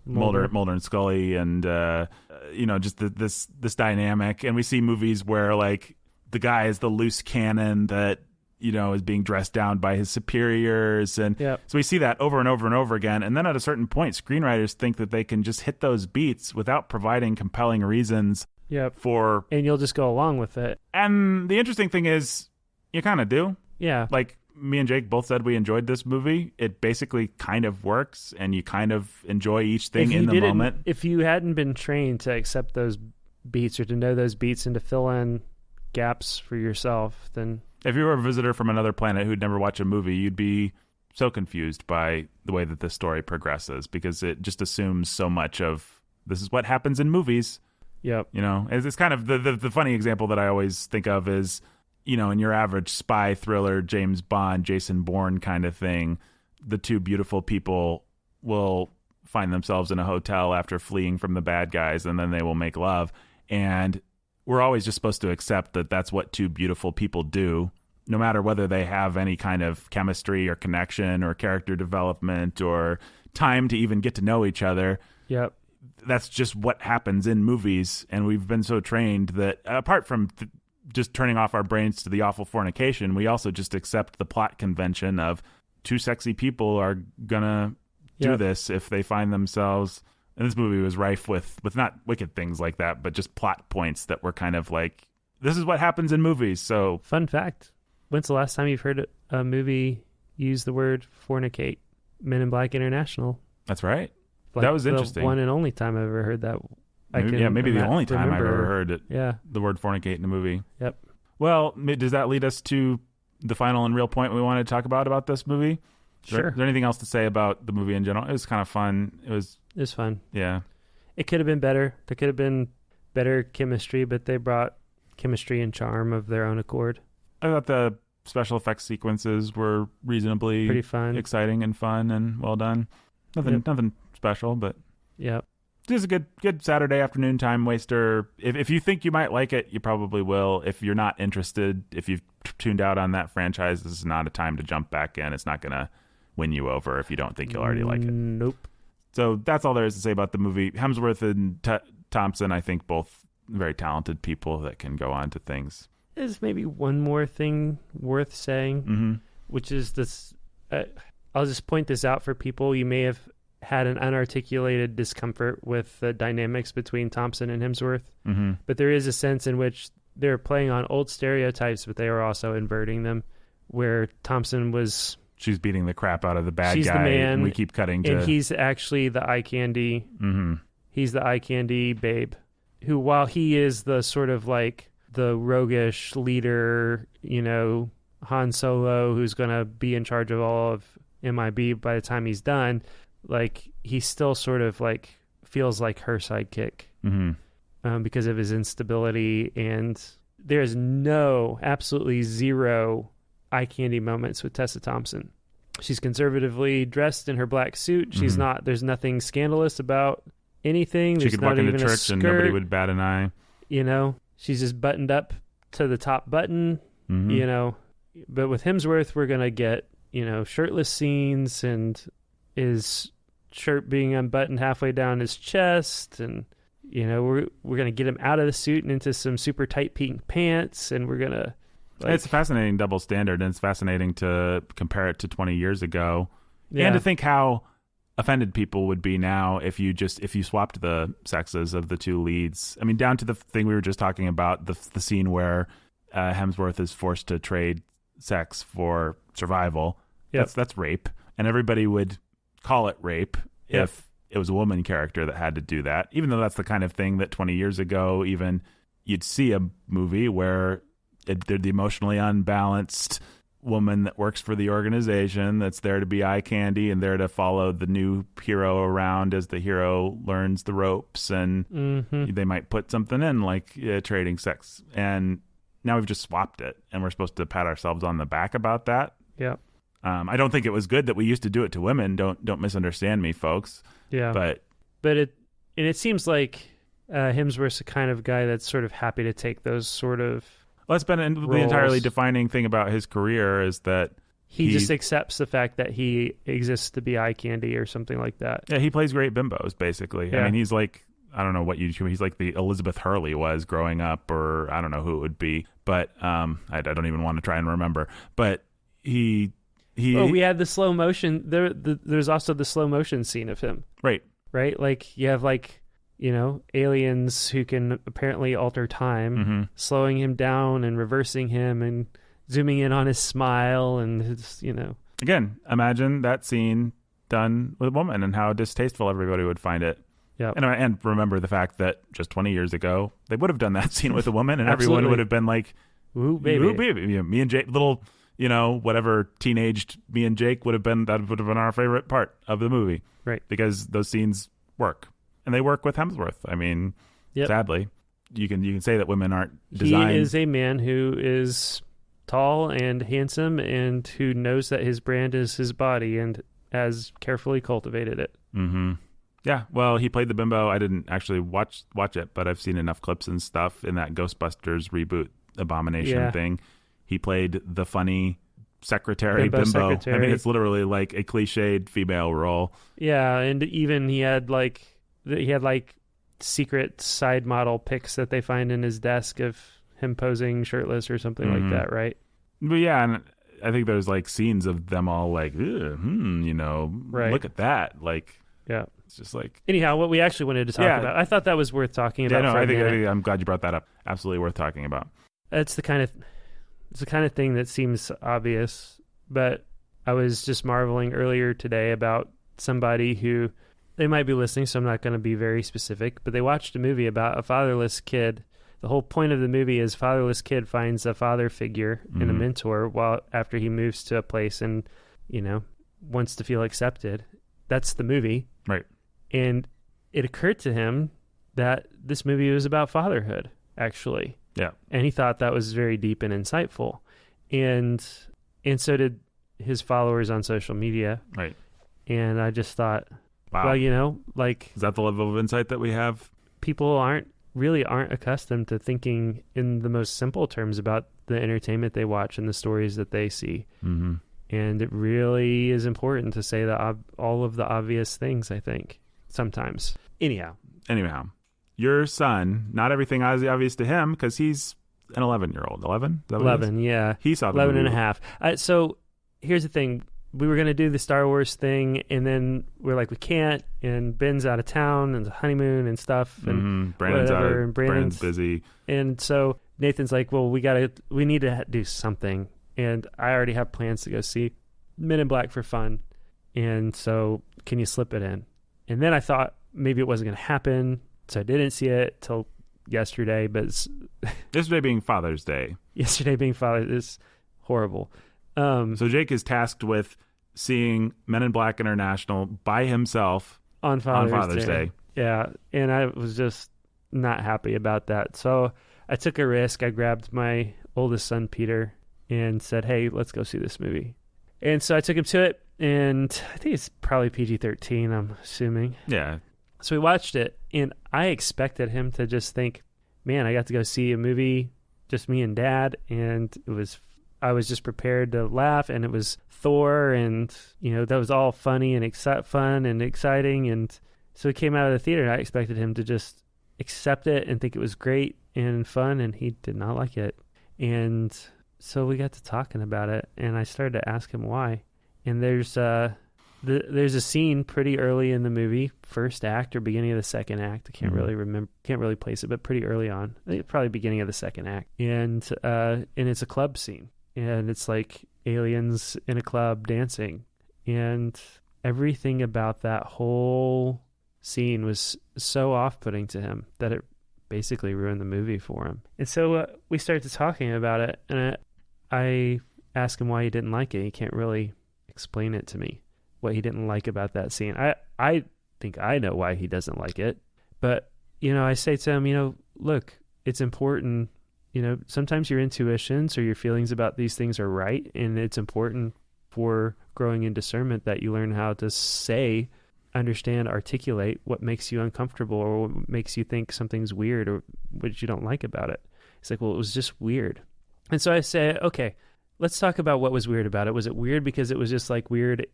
Mulder and Scully, and just this dynamic. And we see movies where like the guy is the loose cannon that is being dressed down by his superiors, and so we see that over and over and over again. And then at a certain point, screenwriters think that they can just hit those beats without providing compelling reasons. And you'll just go along with it. And the interesting thing is, you kind of do. Yeah. Like, me and Jake both said we enjoyed this movie. It basically kind of works, and you kind of enjoy each thing in the moment. If you hadn't been trained to accept those beats or to know those beats and to fill in gaps for yourself, then... If you were a visitor from another planet who'd never watched a movie, you'd be so confused by the way that this story progresses, because it just assumes so much of this is what happens in movies. Yep. It's kind of the funny example that I always think of is, in your average spy thriller, James Bond, Jason Bourne kind of thing, the two beautiful people will find themselves in a hotel after fleeing from the bad guys, and then they will make love. And we're always just supposed to accept that that's what two beautiful people do, no matter whether they have any kind of chemistry or connection or character development or time to even get to know each other. Yep. That's just what happens in movies, and we've been so trained that apart from just turning off our brains to the awful fornication, we also just accept the plot convention of two sexy people are gonna do this if they find themselves. And this movie was rife with not wicked things like that, but just plot points that were kind of like, this is what happens in movies. So, fun fact: when's the last time you've heard a movie use the word fornicate? Men in Black International. That's right. Like that was interesting. The one and only time I've ever heard that. Maybe the only time I've ever heard it. Yeah. The word fornicate in a movie. Yep. Well, does that lead us to the final and real point we wanted to talk about this movie? Sure. Is there anything else to say about the movie in general? It was kind of fun. It was fun. Yeah. It could have been better. There could have been better chemistry, but they brought chemistry and charm of their own accord. I thought the special effects sequences were reasonably pretty fun, exciting and fun and well done. Nothing special, but just a good Saturday afternoon time waster. If you think you might like it, you probably will. If you're not interested, if you've tuned out on that franchise, this is not a time to jump back in. It's not going to win you over if you don't think you'll already like it. Nope. So that's all there is to say about the movie. Hemsworth and Thompson, I think, both very talented people that can go on to things. There's maybe one more thing worth saying, which is this. I'll just point this out for people. You may have had an unarticulated discomfort with the dynamics between Thompson and Hemsworth, but there is a sense in which they're playing on old stereotypes, but they are also inverting them, where Thompson was... She's beating the crap out of the bad She's guy, the man, and we keep cutting to... And he's actually the eye candy. He's the eye candy babe, who, while he is the sort of like the roguish leader, Han Solo, who's going to be in charge of all of MIB by the time he's done, like, he still sort of like feels like her sidekick because of his instability. And there's absolutely zero eye candy moments with Tessa Thompson. She's conservatively dressed in her black suit. She's not, there's nothing scandalous about anything. She could walk into church and nobody would bat an eye. She's just buttoned up to the top button, but with Hemsworth, we're going to get, shirtless scenes and his shirt being unbuttoned halfway down his chest. And, we're going to get him out of the suit and into some super tight pink pants. And we're going to, it's a fascinating double standard, and it's fascinating to compare it to 20 years ago, and to think how offended people would be now if you swapped the sexes of the two leads. I mean, down to the thing we were just talking about, the scene where Hemsworth is forced to trade sex for survival. That's rape, and everybody would call it rape if it was a woman character that had to do that, even though that's the kind of thing that 20 years ago even you'd see a movie where they're the emotionally unbalanced woman that works for the organization that's there to be eye candy and there to follow the new hero around as the hero learns the ropes, and they might put something in like trading sex, and now we've just swapped it and we're supposed to pat ourselves on the back about that. Yeah. I don't think it was good that we used to do it to women. Don't misunderstand me, folks. Yeah. But it seems like Hemsworth's the kind of guy that's sort of happy to take those sort of that's been the entirely defining thing about his career is that he just accepts the fact that he exists to be eye candy or something like that. Yeah, he plays great bimbos, basically. Yeah. I mean, he's like, I don't know what he's like the Elizabeth Hurley was growing up, or I don't know who it would be, but I don't even want to try and remember. But we had the slow motion. There's also the slow motion scene of him. Right. Like you have aliens who can apparently alter time, slowing him down and reversing him and zooming in on his smile and his, Again, imagine that scene done with a woman and how distasteful everybody would find it. Yeah. And remember the fact that just 20 years ago, they would have done that scene with a woman and everyone would have been like, ooh, baby. Ooh, baby. Me and Jake, little, whatever teenaged me and Jake that would have been our favorite part of the movie. Right. Because those scenes work. And they work with Hemsworth. I mean, sadly, you can say that women aren't designed. He is a man who is tall and handsome and who knows that his brand is his body and has carefully cultivated it. Mm-hmm. Yeah, well, he played the bimbo. I didn't actually watch it, but I've seen enough clips and stuff in that Ghostbusters reboot Abomination thing. He played the funny secretary bimbo. Secretary. I mean, it's literally like a cliched female role. Yeah, and even he had secret side model pics that they find in his desk of him posing shirtless or something like that, right? But yeah, and I think there's like scenes of them all like, right. Look at that. Like, yeah. It's just like... Anyhow, what we actually wanted to talk about, I thought that was worth talking about. Yeah, no, I think I'm glad you brought that up. Absolutely worth talking about. It's the kind of thing that seems obvious, but I was just marveling earlier today about somebody who, they might be listening, so I'm not going to be very specific, but they watched a movie about a fatherless kid. The whole point of the movie is fatherless kid finds a father figure and a mentor after he moves to a place and, wants to feel accepted. That's the movie. Right. And it occurred to him that this movie was about fatherhood, actually. Yeah. And he thought that was very deep and insightful. And so did his followers on social media. Right. And I just thought, wow. Well, is that the level of insight that we have? People aren't accustomed to thinking in the most simple terms about the entertainment they watch and the stories that they see. Mm-hmm. And it really is important to say all of the obvious things, I think, sometimes. Anyhow, your son, not everything is obvious to him because he's an 11-year-old. 11? 11, yeah. He saw the 11 movie. and a half. So here's the thing. We were going to do the Star Wars thing, and then we're like, we can't, and Ben's out of town, and the honeymoon and stuff, and Brandon's whatever, and Brandon's busy. And so Nathan's like, well, we need to do something. And I already have plans to go see Men in Black for fun. And so can you slip it in? And then I thought maybe it wasn't going to happen. So I didn't see it till yesterday. But yesterday being Father's Day. Yesterday being Father's Day is horrible. So Jake is tasked with seeing Men in Black International by himself on Father's Day. Yeah. And I was just not happy about that. So I took a risk. I grabbed my oldest son, Peter, and said, hey, let's go see this movie. And so I took him to it, and I think it's probably PG-13, I'm assuming. Yeah. So we watched it, and I expected him to just think, man, I got to go see a movie, just me and Dad, and I was just prepared to laugh, and it was Thor, and, that was all funny and fun and exciting, and so he came out of the theater, and I expected him to just accept it and think it was great and fun, and he did not like it. And so we got to talking about it, and I started to ask him why. And there's a scene pretty early in the movie, first act or beginning of the second act. I can't really remember, can't really place it, but pretty early on, I think probably beginning of the second act. And it's a club scene, and it's like aliens in a club dancing, and everything about that whole scene was so off-putting to him that it basically ruined the movie for him. And so we started talking about it, and I ask him why he didn't like it. He can't really explain it to me, what he didn't like about that scene. I think I know why he doesn't like it. But, I say to him, look, it's important, sometimes your intuitions or your feelings about these things are right. And it's important for growing in discernment that you learn how to say, understand, articulate what makes you uncomfortable or what makes you think something's weird or what you don't like about it. He's like, well, it was just weird. And so I say, okay, let's talk about what was weird about it. Was it weird because it was just like weird,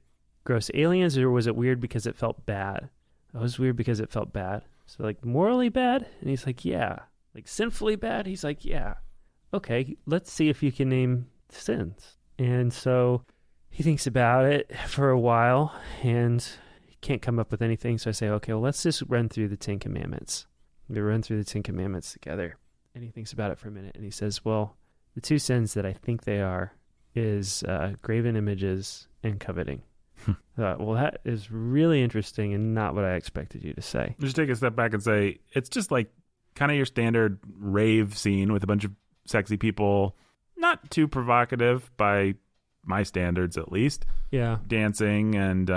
gross aliens, or was it weird because it felt bad? It was weird because it felt bad. So like morally bad? And he's like, yeah. Like sinfully bad? He's like, yeah. Okay, let's see if you can name sins. And so he thinks about it for a while and he can't come up with anything. So I say, okay, well, let's just run through the 10 Commandments. We run through the 10 Commandments together. And he thinks about it for a minute and he says, well, the 2 sins that I think they are is graven images and coveting. I thought, well, that is really interesting and not what I expected you to say. Just take a step back and say, it's just like kind of your standard rave scene with a bunch of sexy people, not too provocative by my standards at least. Yeah. Dancing, and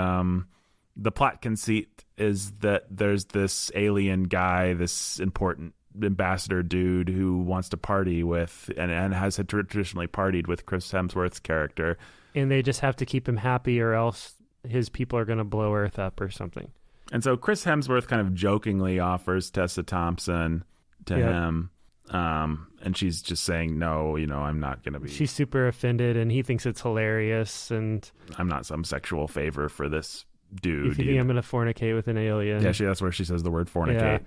the plot conceit is that there's this alien guy, this important ambassador dude who wants to party with and has traditionally partied with Chris Hemsworth's character. And they just have to keep him happy or else his people are going to blow Earth up or something. And so Chris Hemsworth kind of jokingly offers Tessa Thompson to him. And she's just saying, no, I'm not going to be. She's super offended and he thinks it's hilarious. And I'm not some sexual favor for this dude. If you think I'm going to fornicate with an alien. Yeah, that's where she says the word fornicate. Yeah.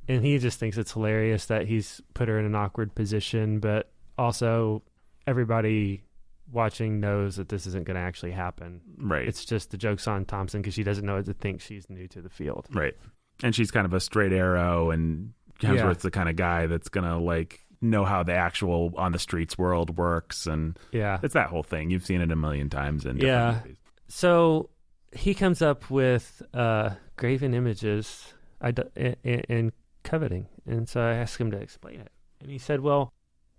And he just thinks it's hilarious that he's put her in an awkward position. But also everybody watching knows that this isn't going to actually happen. Right. It's just the joke's on Thompson because she doesn't know what to think. She's new to the field. Right. And she's kind of a straight arrow, and Hemsworth's the kind of guy that's going to like know how the actual on the streets world works. And it's that whole thing. You've seen it a million times in different movies. So he comes up with graven images and coveting. And so I asked him to explain it. And he said, well,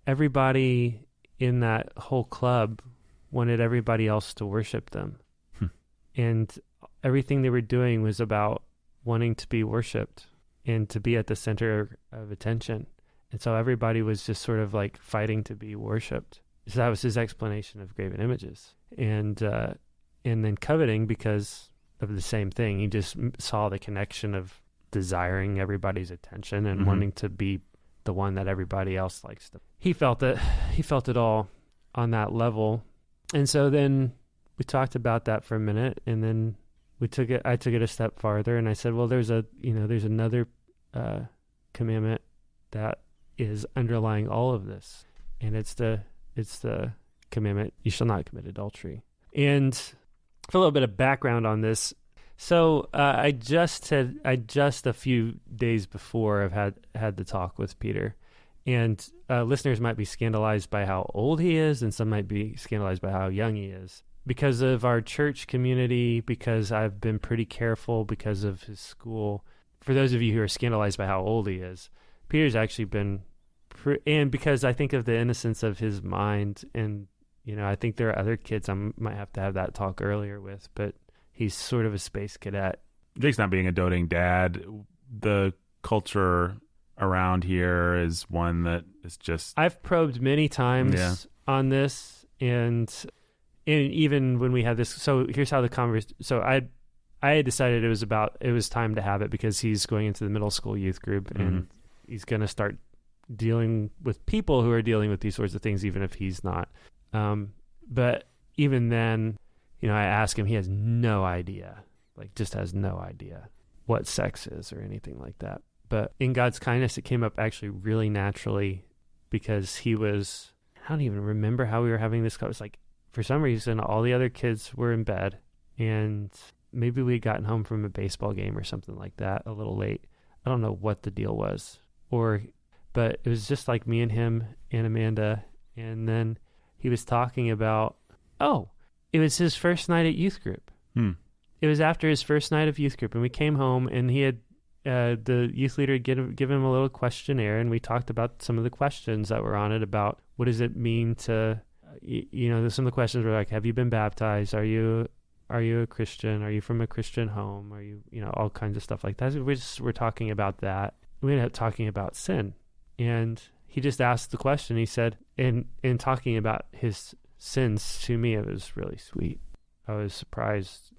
everybody in that whole club wanted everybody else to worship them. And everything they were doing was about wanting to be worshipped and to be at the center of attention. And so everybody was just sort of like fighting to be worshipped. So that was his explanation of graven images. And then coveting because of the same thing. He just saw the connection of desiring everybody's attention and wanting to be the one that everybody else likes. He felt it all on that level. And so then we talked about that for a minute, and then I took it a step farther, and I said, well, there's another commandment that is underlying all of this, and it's the commandment, you shall not commit adultery. And for a little bit of background on this, so I just a few days before I've had the talk with Peter, and listeners might be scandalized by how old he is, and some might be scandalized by how young he is. Because of our church community, because I've been pretty careful, because of his school. For those of you who are scandalized by how old he is, Peter's actually been, and because I think of the innocence of his mind, and I think there are other kids I might have to have that talk earlier with, but he's sort of a space cadet. Jake's not being a doting dad. The culture around here is one that is just... I've probed many times on this, and even when we had this, so here's how the conversation. So I had decided it was time to have it because he's going into the middle school youth group, and he's going to start dealing with people who are dealing with these sorts of things, even if he's not. But even then, I ask him, he has no idea, just has no idea what sex is or anything like that. But in God's kindness, it came up actually really naturally because I don't even remember how we were having this call. It's like, for some reason, all the other kids were in bed, and maybe we had gotten home from a baseball game or something like that a little late. I don't know what the deal was, but it was just like me and him and Amanda. And then he was talking about, it was his first night at youth group. It was after his first night of youth group, and we came home, and he had the youth leader had given him a little questionnaire, and we talked about some of the questions that were on it about what does it mean to some of the questions were like, have you been baptized? Are you a Christian? Are you from a Christian home? Are you, all kinds of stuff like that. We're talking about that. We ended up talking about sin. And he just asked the question. He said, in talking about his sins to me, it was really sweet. I was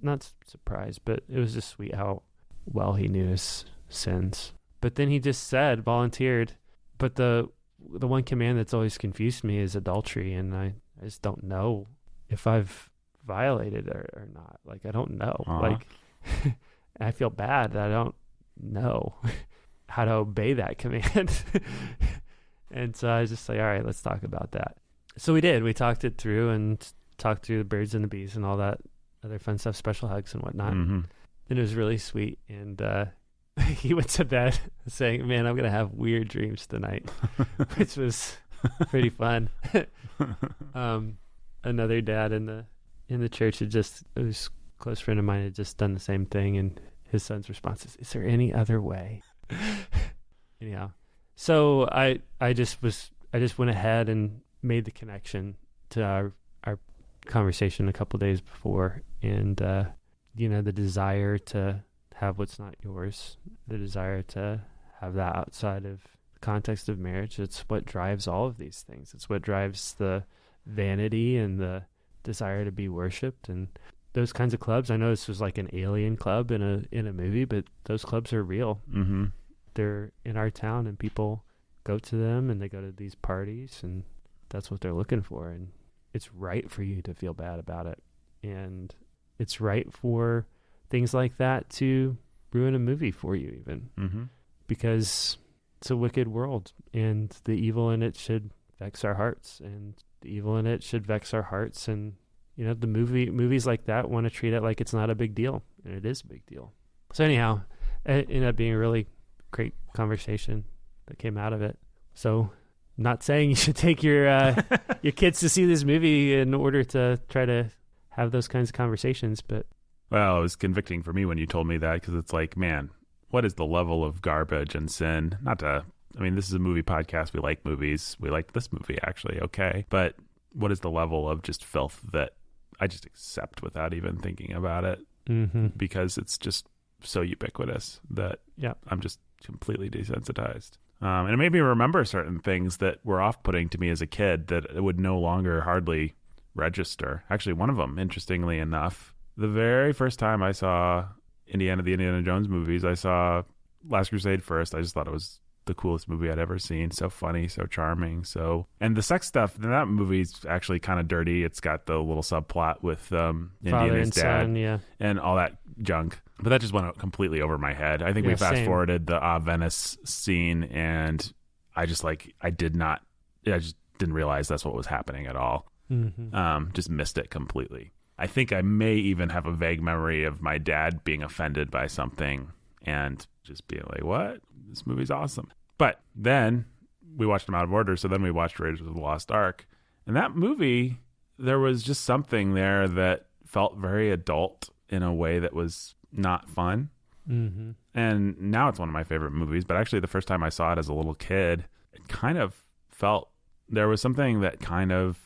not surprised, but it was just sweet how well he knew his sins. But then he just volunteered, but the one command that's always confused me is adultery, and I just don't know if I've violated it or not. Like, I don't know. Like, I feel bad that I don't know how to obey that command. And so I was just like, all right, let's talk about that. So we did. We talked it through and talked through the birds and the bees and all that other fun stuff, special hugs and whatnot. And it was really sweet. And he went to bed saying, man, I'm going to have weird dreams tonight, which was pretty fun. Another dad in the church it was a close friend of mine, had just done the same thing. And his son's response is there any other way? Anyhow, so I just went ahead and made the connection to our conversation a couple days before, and the desire to have what's not yours, the desire to have that outside of the context of marriage. It's what drives all of these things. It's what drives the vanity and the desire to be worshipped and those kinds of clubs. I know this was like an alien club in a movie, but those clubs are real. They're in our town, and people go to them, and they go to these parties, and that's what they're looking for. And it's right for you to feel bad about it, and it's right for things like that to ruin a movie for you, even because it's a wicked world, and the evil in it should vex our hearts, and the evil in it should vex our hearts. And the movies like that want to treat it like it's not a big deal, and it is a big deal. So anyhow, it ended up being a really great conversation that came out of it. So, not saying you should take your your kids to see this movie in order to try to have those kinds of conversations, but well, it was convicting for me when you told me that, because it's like, man, what is the level of garbage and sin? This is a movie podcast. We like movies. We liked this movie, actually. Okay. But what is the level of just filth that I just accept without even thinking about it? Because it's just so ubiquitous that I'm just completely desensitized. And it made me remember certain things that were off-putting to me as a kid that it would no longer hardly register. Actually, one of them, interestingly enough, the very first time I saw the Indiana Jones movies, I saw Last Crusade first. I just thought it was the coolest movie I'd ever seen. So funny, so charming. And the sex stuff in that movie's actually kind of dirty. It's got the little subplot with Indiana's dad son, and all that junk. But that just went completely over my head. I think we fast forwarded the Venice scene, and I just didn't realize that's what was happening at all. Just missed it completely. I think I may even have a vague memory of my dad being offended by something and just being like, what? This movie's awesome. But then we watched them out of order. So then we watched Raiders of the Lost Ark. And that movie, there was just something there that felt very adult in a way that was not fun. And now it's one of my favorite movies. But actually, the first time I saw it as a little kid, it kind of felt there was something that kind of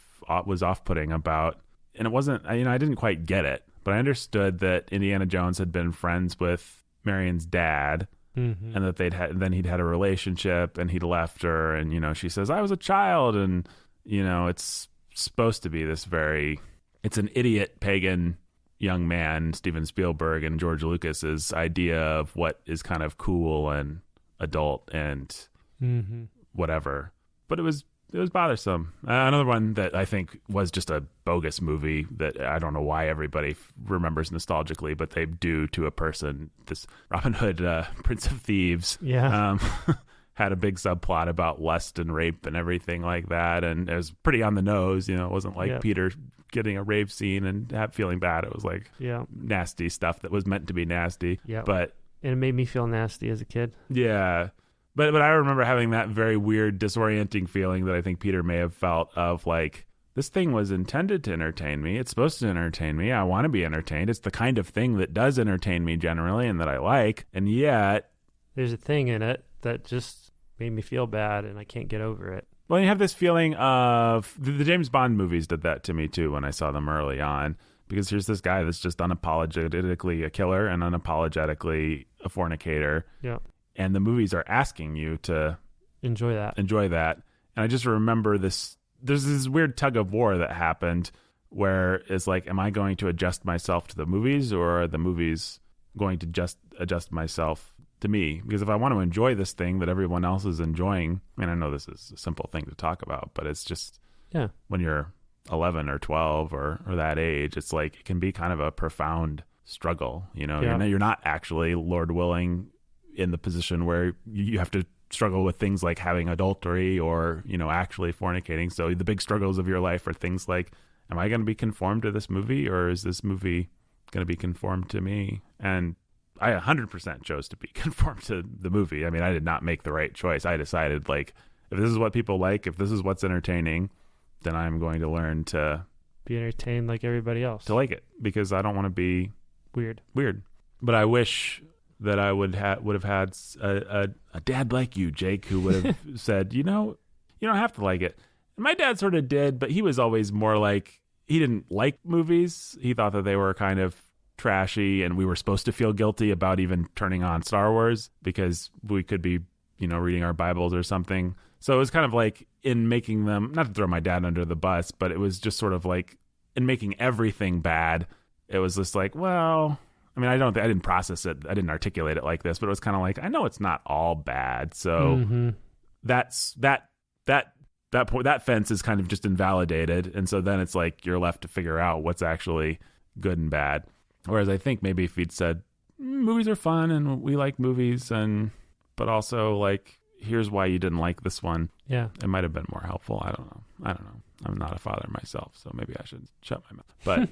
was off-putting about, and it wasn't, I didn't quite get it, but I understood that Indiana Jones had been friends with Marion's dad, and that then he'd had a relationship, and he'd left her, and she says, I was a child, and it's supposed to be this it's an idiot pagan young man, Steven Spielberg and George Lucas's idea of what is kind of cool and adult and whatever. But it was bothersome. Another one that I think was just a bogus movie that I don't know why everybody remembers nostalgically, but they do to a person. This Robin Hood, Prince of Thieves, had a big subplot about lust and rape and everything like that, and it was pretty on the nose. It wasn't like Peter getting a rape scene and feeling bad. It was like nasty stuff that was meant to be nasty. But and it made me feel nasty as a kid. Yeah. But I remember having that very weird, disorienting feeling that I think Peter may have felt of like, this thing was intended to entertain me. It's supposed to entertain me. I want to be entertained. It's the kind of thing that does entertain me generally and that I like. And yet, there's a thing in it that just made me feel bad, and I can't get over it. Well, you have this feeling of the James Bond movies did that to me too when I saw them early on, because here's this guy that's just unapologetically a killer and unapologetically a fornicator. Yeah. And the movies are asking you to Enjoy that. And I just remember there's this weird tug of war that happened where it's like, am I going to adjust myself to the movies, or are the movies going to just adjust myself to me? Because if I want to enjoy this thing that everyone else is enjoying, I mean, I know this is a simple thing to talk about, but it's just, when you're 11 or 12 or that age, it's like, it can be kind of a profound struggle. You know, you're not actually, Lord willing, in the position where you have to struggle with things like having adultery or, you know, actually fornicating. So the big struggles of your life are things like, am I going to be conformed to this movie, or is this movie going to be conformed to me? And I 100% chose to be conformed to the movie. I mean, I did not make the right choice. I decided, like, if this is what people like, if this is what's entertaining, then I'm going to learn to be entertained like everybody else. To like it, because I don't want to be weird. But I wish that I would have had a dad like you, Jake, who would have said, you know, you don't have to like it. And my dad sort of did, but he was always more like, he didn't like movies. He thought that they were kind of trashy, and we were supposed to feel guilty about even turning on Star Wars because we could be, you know, reading our Bibles or something. So it was kind of like, in making them, not to throw my dad under the bus, but it was just sort of like, in making everything bad, it was just like, well, I mean, I didn't process it. I didn't articulate it like this, but it was kind of like, I know it's not all bad. So that's that point, that fence is kind of just invalidated. And so then it's like, you're left to figure out what's actually good and bad. Whereas I think maybe if he'd said, movies are fun and we like movies, but also, like, here's why you didn't like this one. Yeah. It might have been more helpful. I don't know. I'm not a father myself, so maybe I should shut my mouth. But,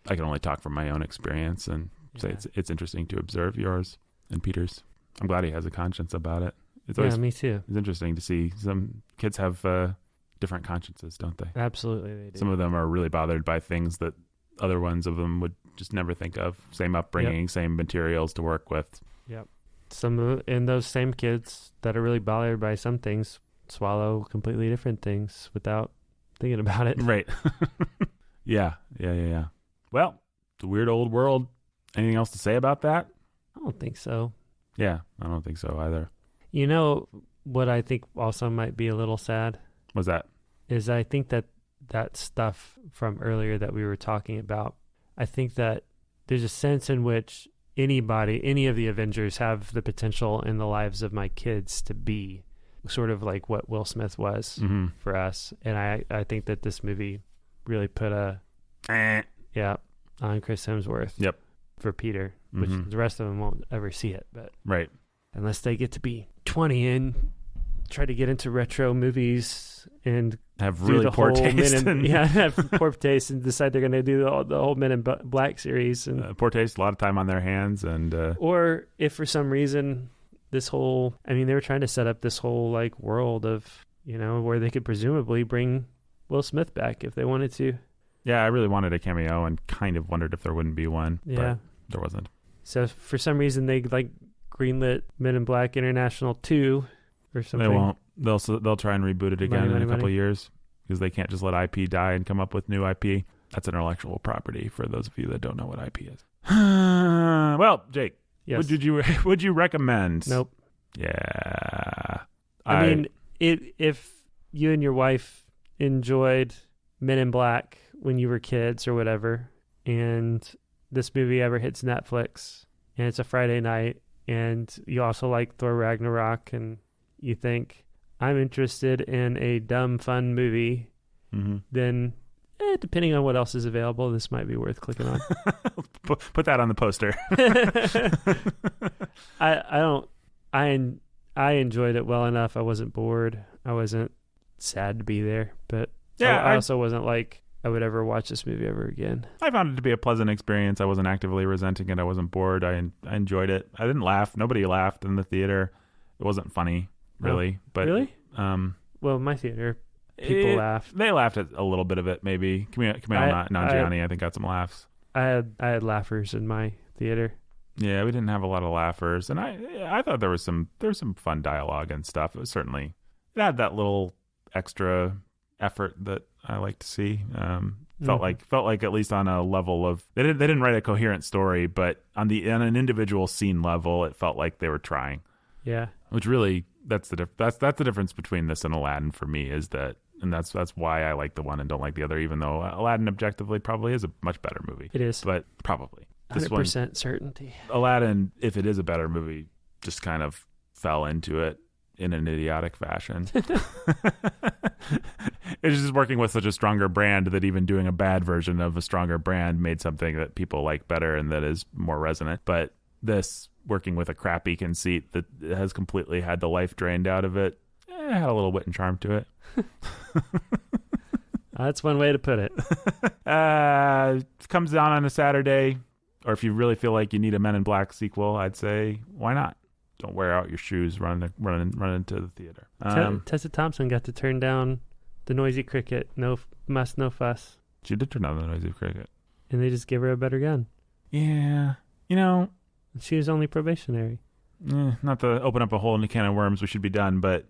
I can only talk from my own experience and say it's interesting to observe yours and Peter's. I'm glad he has a conscience about it. It's always, me too. It's interesting to see some kids have different consciences, don't they? Absolutely, they do. Some of them are really bothered by things that other ones of them would just never think of. Same upbringing, same materials to work with. Yep. And those same kids that are really bothered by some things swallow completely different things without thinking about it. Right. Yeah. Well, it's a weird old world. Anything else to say about that? I don't think so. Yeah, I don't think so either. You know what I think also might be a little sad? What's that? Is I think that stuff from earlier that we were talking about, I think that there's a sense in which any of the Avengers have the potential in the lives of my kids to be sort of like what Will Smith was for us. And I think that this movie really put on Chris Hemsworth for Peter, which the rest of them won't ever see it. But unless they get to be 20 and try to get into retro movies and have really poor taste, have poor taste, and decide they're going to do the whole Men in Black series, and poor taste, a lot of time on their hands, and or if for some reason they were trying to set up this whole like world of, you know, where they could presumably bring Will Smith back if they wanted to. Yeah, I really wanted a cameo and kind of wondered if there wouldn't be one, but there wasn't. So for some reason they like greenlit Men in Black International 2 or something. They won't. They'll try and reboot it again in a couple of years, because they can't just let IP die and come up with new IP. That's intellectual property, for those of you that don't know what IP is. Well, Jake, yes. Would you recommend? Nope. Yeah. I mean, if you and your wife enjoyed Men in Black when you were kids or whatever, and this movie ever hits Netflix and it's a Friday night, and you also like Thor Ragnarok, and you think, I'm interested in a dumb, fun movie, then depending on what else is available, this might be worth clicking on. Put that on the poster. I enjoyed it well enough. I wasn't bored. I wasn't sad to be there, but I also wasn't like I would ever watch this movie ever again. I found it to be a pleasant experience. I wasn't actively resenting it. I wasn't bored. I enjoyed it. I didn't laugh. Nobody laughed in the theater. It wasn't funny, really. But really? Well, my theater, people laughed. They laughed at a little bit of it, maybe. Camille Nanjiani, I think, got some laughs. I had laughers in my theater. Yeah, we didn't have a lot of laughers, and I thought there was some fun dialogue and stuff. It was certainly, it had that little extra effort that I like to see. Felt like at least on a level of they didn't write a coherent story, but on an individual scene level, it felt like they were trying. Yeah, which really that's the difference between this and Aladdin for me is that, and that's why I like the one and don't like the other, even though Aladdin objectively probably is a much better movie. It is, but probably 100% certainty. Aladdin, if it is a better movie, just kind of fell into it in an idiotic fashion. It's just working with such a stronger brand that even doing a bad version of a stronger brand made something that people like better and that is more resonant. But this, working with a crappy conceit that has completely had the life drained out of it, had a little wit and charm to it. That's one way to put it. It comes down on a Saturday, or if you really feel like you need a Men in Black sequel, I'd say, why not? Don't wear out your shoes running into the theater. Tessa Thompson got to turn down the Noisy Cricket. No muss, no fuss. She did turn down the Noisy Cricket. And they just gave her a better gun. Yeah. You know, she was only probationary. Not to open up a whole new can of worms, we should be done, but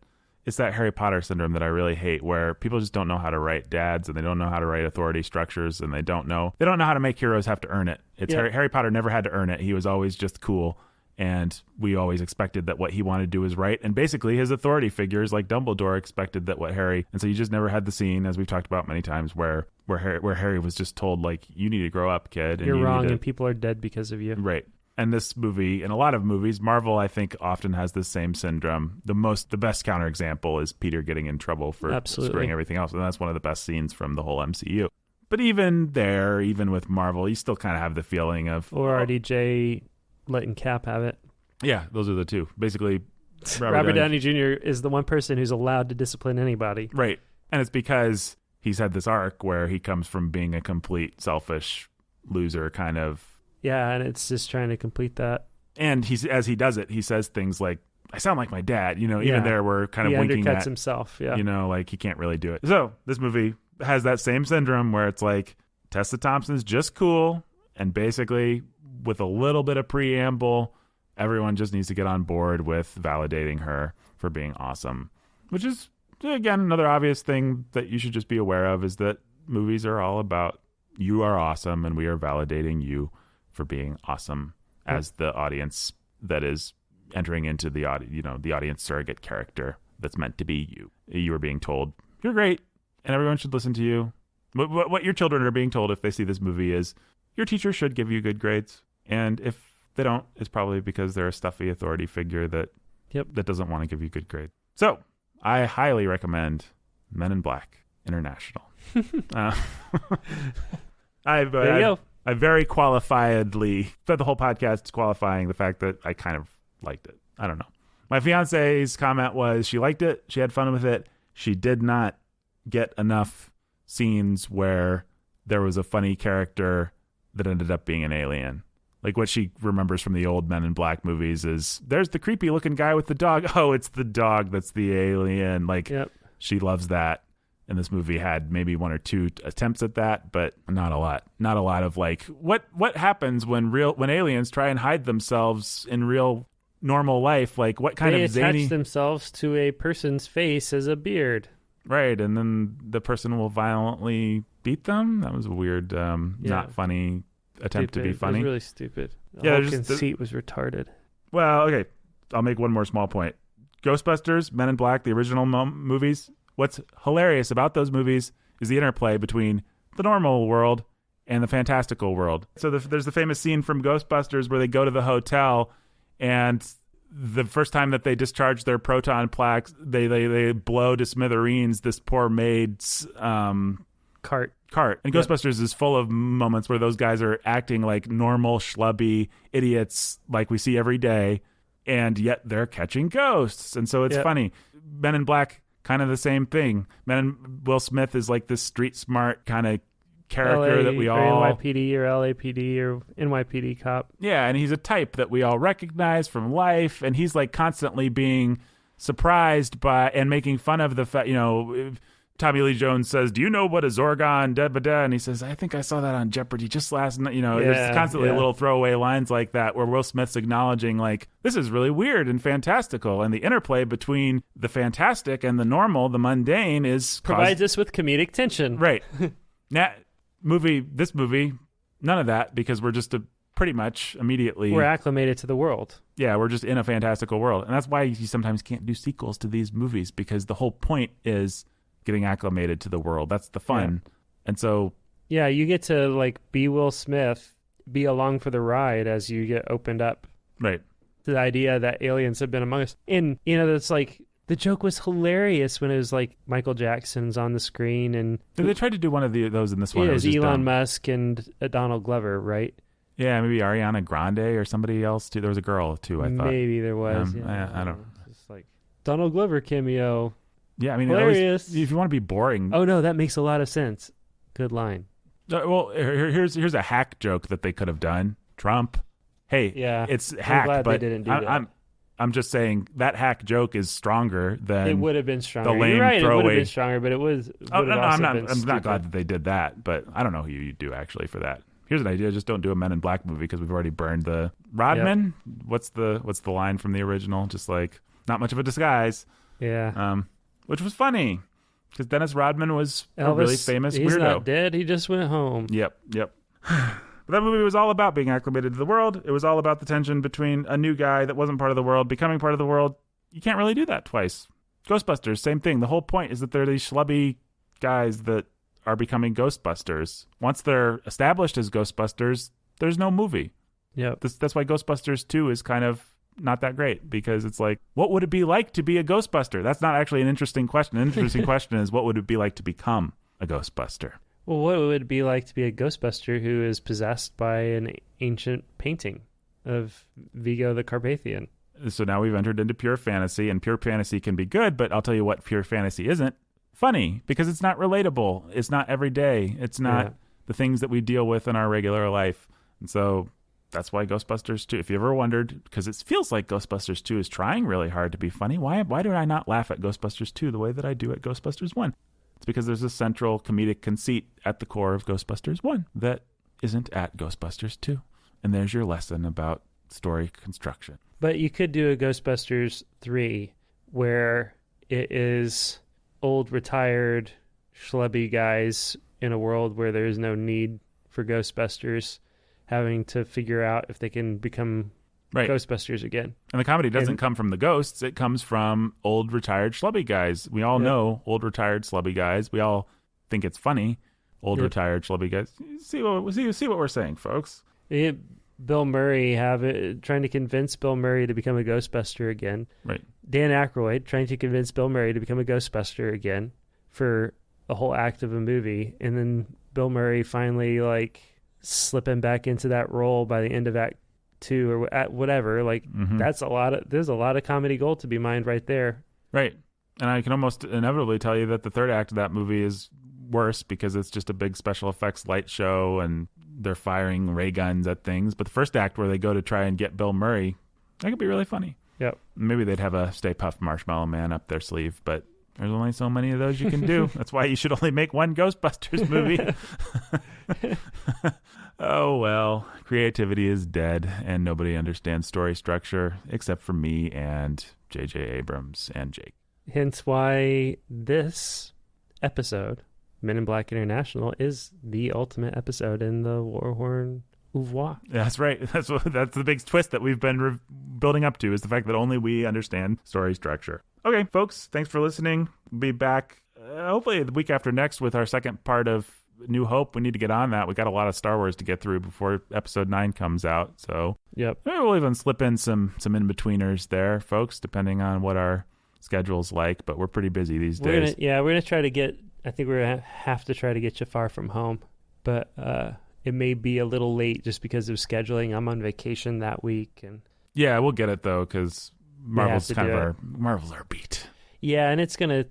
it's that Harry Potter syndrome that I really hate, where people just don't know how to write dads, and they don't know how to write authority structures, and they don't know how to make heroes have to earn it. Harry Potter never had to earn it. He was always just cool. And we always expected that what he wanted to do was right. And basically his authority figures like Dumbledore expected that what Harry... And so you just never had the scene, as we've talked about many times, where Harry was just told, like, you need to grow up, kid. And You're wrong, and people are dead because of you. Right. And this movie, and a lot of movies, Marvel, I think, often has the same syndrome. The best counterexample is Peter getting in trouble for screwing everything else. And that's one of the best scenes from the whole MCU. But even with Marvel, you still kind of have the feeling of... Or RDJ... letting Cap have it. Yeah, those are the two. Basically, Robert Downey Jr. is the one person who's allowed to discipline anybody. Right. And it's because he's had this arc where he comes from being a complete selfish loser kind of... Yeah, and it's just trying to complete that. And as he does it, he says things like, I sound like my dad. You know, even there we're kind of winking at... He undercuts himself, yeah. You know, like he can't really do it. So this movie has that same syndrome where it's like, Tessa Thompson's just cool, and basically... with a little bit of preamble, everyone just needs to get on board with validating her for being awesome. Which is, again, another obvious thing that you should just be aware of, is that movies are all about you are awesome and we are validating you for being awesome as the audience that is entering into the audience surrogate character that's meant to be you. You are being told, you're great, and everyone should listen to you. What your children are being told if they see this movie is, your teacher should give you good grades. And if they don't, it's probably because they're a stuffy authority figure that doesn't want to give you good grades. So I highly recommend Men in Black International. I very qualifiedly spent the whole podcast qualifying the fact that I kind of liked it. I don't know. My fiance's comment was she liked it. She had fun with it. She did not get enough scenes where there was a funny character that ended up being an alien. Like what she remembers from the old Men in Black movies is, there's the creepy looking guy with the dog. Oh, it's the dog that's the alien. Like she loves that. And this movie had maybe one or two attempts at that, but not a lot. Not a lot of like, what happens when aliens try and hide themselves in real normal life? Like what kind of zany... They attach themselves to a person's face as a beard. Right, and then the person will violently beat them? That was a weird, not funny attempt to be funny. It was really stupid. The whole conceit was retarded. Well, okay. I'll make one more small point. Ghostbusters, Men in Black, the original movies, what's hilarious about those movies is the interplay between the normal world and the fantastical world. So there's the famous scene from Ghostbusters where they go to the hotel, and the first time that they discharge their proton plaques, they blow to smithereens this poor maid's cart. And Ghostbusters is full of moments where those guys are acting like normal schlubby idiots like we see every day, and yet they're catching ghosts. And so it's funny. Men in Black, kind of the same thing. Will Smith is like this street smart kind of character that we all... NYPD or LAPD or NYPD cop. Yeah, and he's a type that we all recognize from life, and he's like constantly being surprised by and making fun of the fact, Tommy Lee Jones says, "Do you know what a Zorgon?" Da, da, da. And he says, "I think I saw that on Jeopardy just last night." There's constantly little throwaway lines like that where Will Smith's acknowledging, like, this is really weird and fantastical. And the interplay between the fantastic and the normal, the mundane, provides us with comedic tension. Right. This movie, none of that, because we're just pretty much immediately... We're acclimated to the world. Yeah, we're just in a fantastical world. And that's why you sometimes can't do sequels to these movies, because the whole point is getting acclimated to the world. That's the fun. Yeah. And so... Yeah, you get to, like, be Will Smith, be along for the ride as you get opened up. Right. To the idea that aliens have been among us. And, it's like, the joke was hilarious when it was, like, Michael Jackson's on the screen. And they tried to do one of those in this one. It was Elon Musk and Donald Glover, right? Yeah, maybe Ariana Grande or somebody else, too. There was a girl, too, I thought. Maybe there was. I don't know. It's like, Donald Glover cameo. Yeah, I mean, hilarious. At least if you want to be boring. Oh, no, that makes a lot of sense. Good line. Well, here's a hack joke that they could have done. Trump. Hey, it's hack, glad but they didn't do that. I'm just saying that hack joke is stronger than it would have been stronger. The lame You're right, throwaway. It would have been stronger, but it was. I'm not glad that they did that, but I don't know who you do actually for that. Here's an idea: just don't do a Men in Black movie because we've already burned the Rodman. Yep. What's the line from the original? Just like not much of a disguise. Yeah. Which was funny because Dennis Rodman was Elvis, a really famous he's weirdo. Not dead. He just went home. Yep. But that movie was all about being acclimated to the world. It was all about the tension between a new guy that wasn't part of the world becoming part of the world. You can't really do that twice. Ghostbusters, same thing. The whole point is that they're these schlubby guys that are becoming Ghostbusters. Once they're established as Ghostbusters, there's no movie. Yep. That's why Ghostbusters 2 is kind of not that great, because it's like, what would it be like to be a Ghostbuster? That's not actually an interesting question. An interesting question is, what would it be like to become a Ghostbuster? Well, what would it be like to be a Ghostbuster who is possessed by an ancient painting of Vigo the Carpathian? So now we've entered into pure fantasy, and pure fantasy can be good, but I'll tell you what pure fantasy isn't. Funny, because it's not relatable. It's not everyday. It's not the things that we deal with in our regular life. And so that's why Ghostbusters 2, if you ever wondered, because it feels like Ghostbusters 2 is trying really hard to be funny. Why do I not laugh at Ghostbusters 2 the way that I do at Ghostbusters 1? It's because there's a central comedic conceit at the core of Ghostbusters 1 that isn't at Ghostbusters 2. And there's your lesson about story construction. But you could do a Ghostbusters 3 where it is old, retired, schlubby guys in a world where there is no need for Ghostbusters having to figure out if they can become Ghostbusters again. And the comedy doesn't come from the ghosts. It comes from old, retired, schlubby guys. We all know old, retired, schlubby guys. We all think it's funny. Old, retired, schlubby guys. See what we're saying, folks. Bill Murray trying to convince Bill Murray to become a Ghostbuster again. Right. Dan Aykroyd trying to convince Bill Murray to become a Ghostbuster again for a whole act of a movie. And then Bill Murray finally, like, slipping back into that role by the end of Act 2 or at whatever. Like, there's a lot of comedy gold to be mined right there. Right. And I can almost inevitably tell you that the third act of that movie is worse because it's just a big special effects light show and they're firing ray guns at things. But the first act where they go to try and get Bill Murray, that could be really funny. Yep. Maybe they'd have a Stay Puft Marshmallow Man up their sleeve, but there's only so many of those you can do. That's why you should only make one Ghostbusters movie. Oh, well, creativity is dead, and nobody understands story structure except for me and J.J. Abrams and Jake. Hence why this episode, Men in Black International, is the ultimate episode in the Warhorn oeuvre. That's right. That's the big twist that we've been building up to, is the fact that only we understand story structure. Okay, folks, thanks for listening. We'll be back hopefully the week after next with our second part of New Hope. We need to get on that. We got a lot of Star Wars to get through before episode 9 comes out. So maybe we'll even slip in some in-betweeners there, folks, depending on what our schedule's like. But we're pretty busy these days. We're going to try to get, I think we're going to have to try to get you Far From Home. But it may be a little late just because of scheduling. I'm on vacation that week. And yeah, we'll get it, though, because Marvel's our beat. Yeah, and it's gonna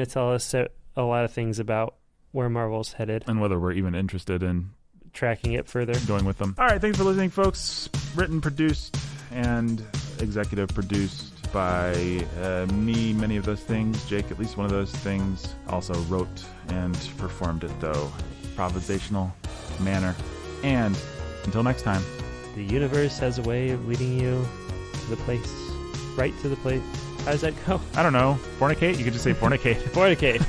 tell us a lot of things about where Marvel's headed and whether we're even interested in tracking it further, going with them. All right, thanks for listening, folks. Written, produced, and executive produced by me, many of those things. Jake, at least one of those things. Also wrote and performed it, though. Improvisational manner. And until next time. The universe has a way of leading you to the place. Right to the place. How does that go? I don't know. Fornicate? You could just say fornicate. Fornicate.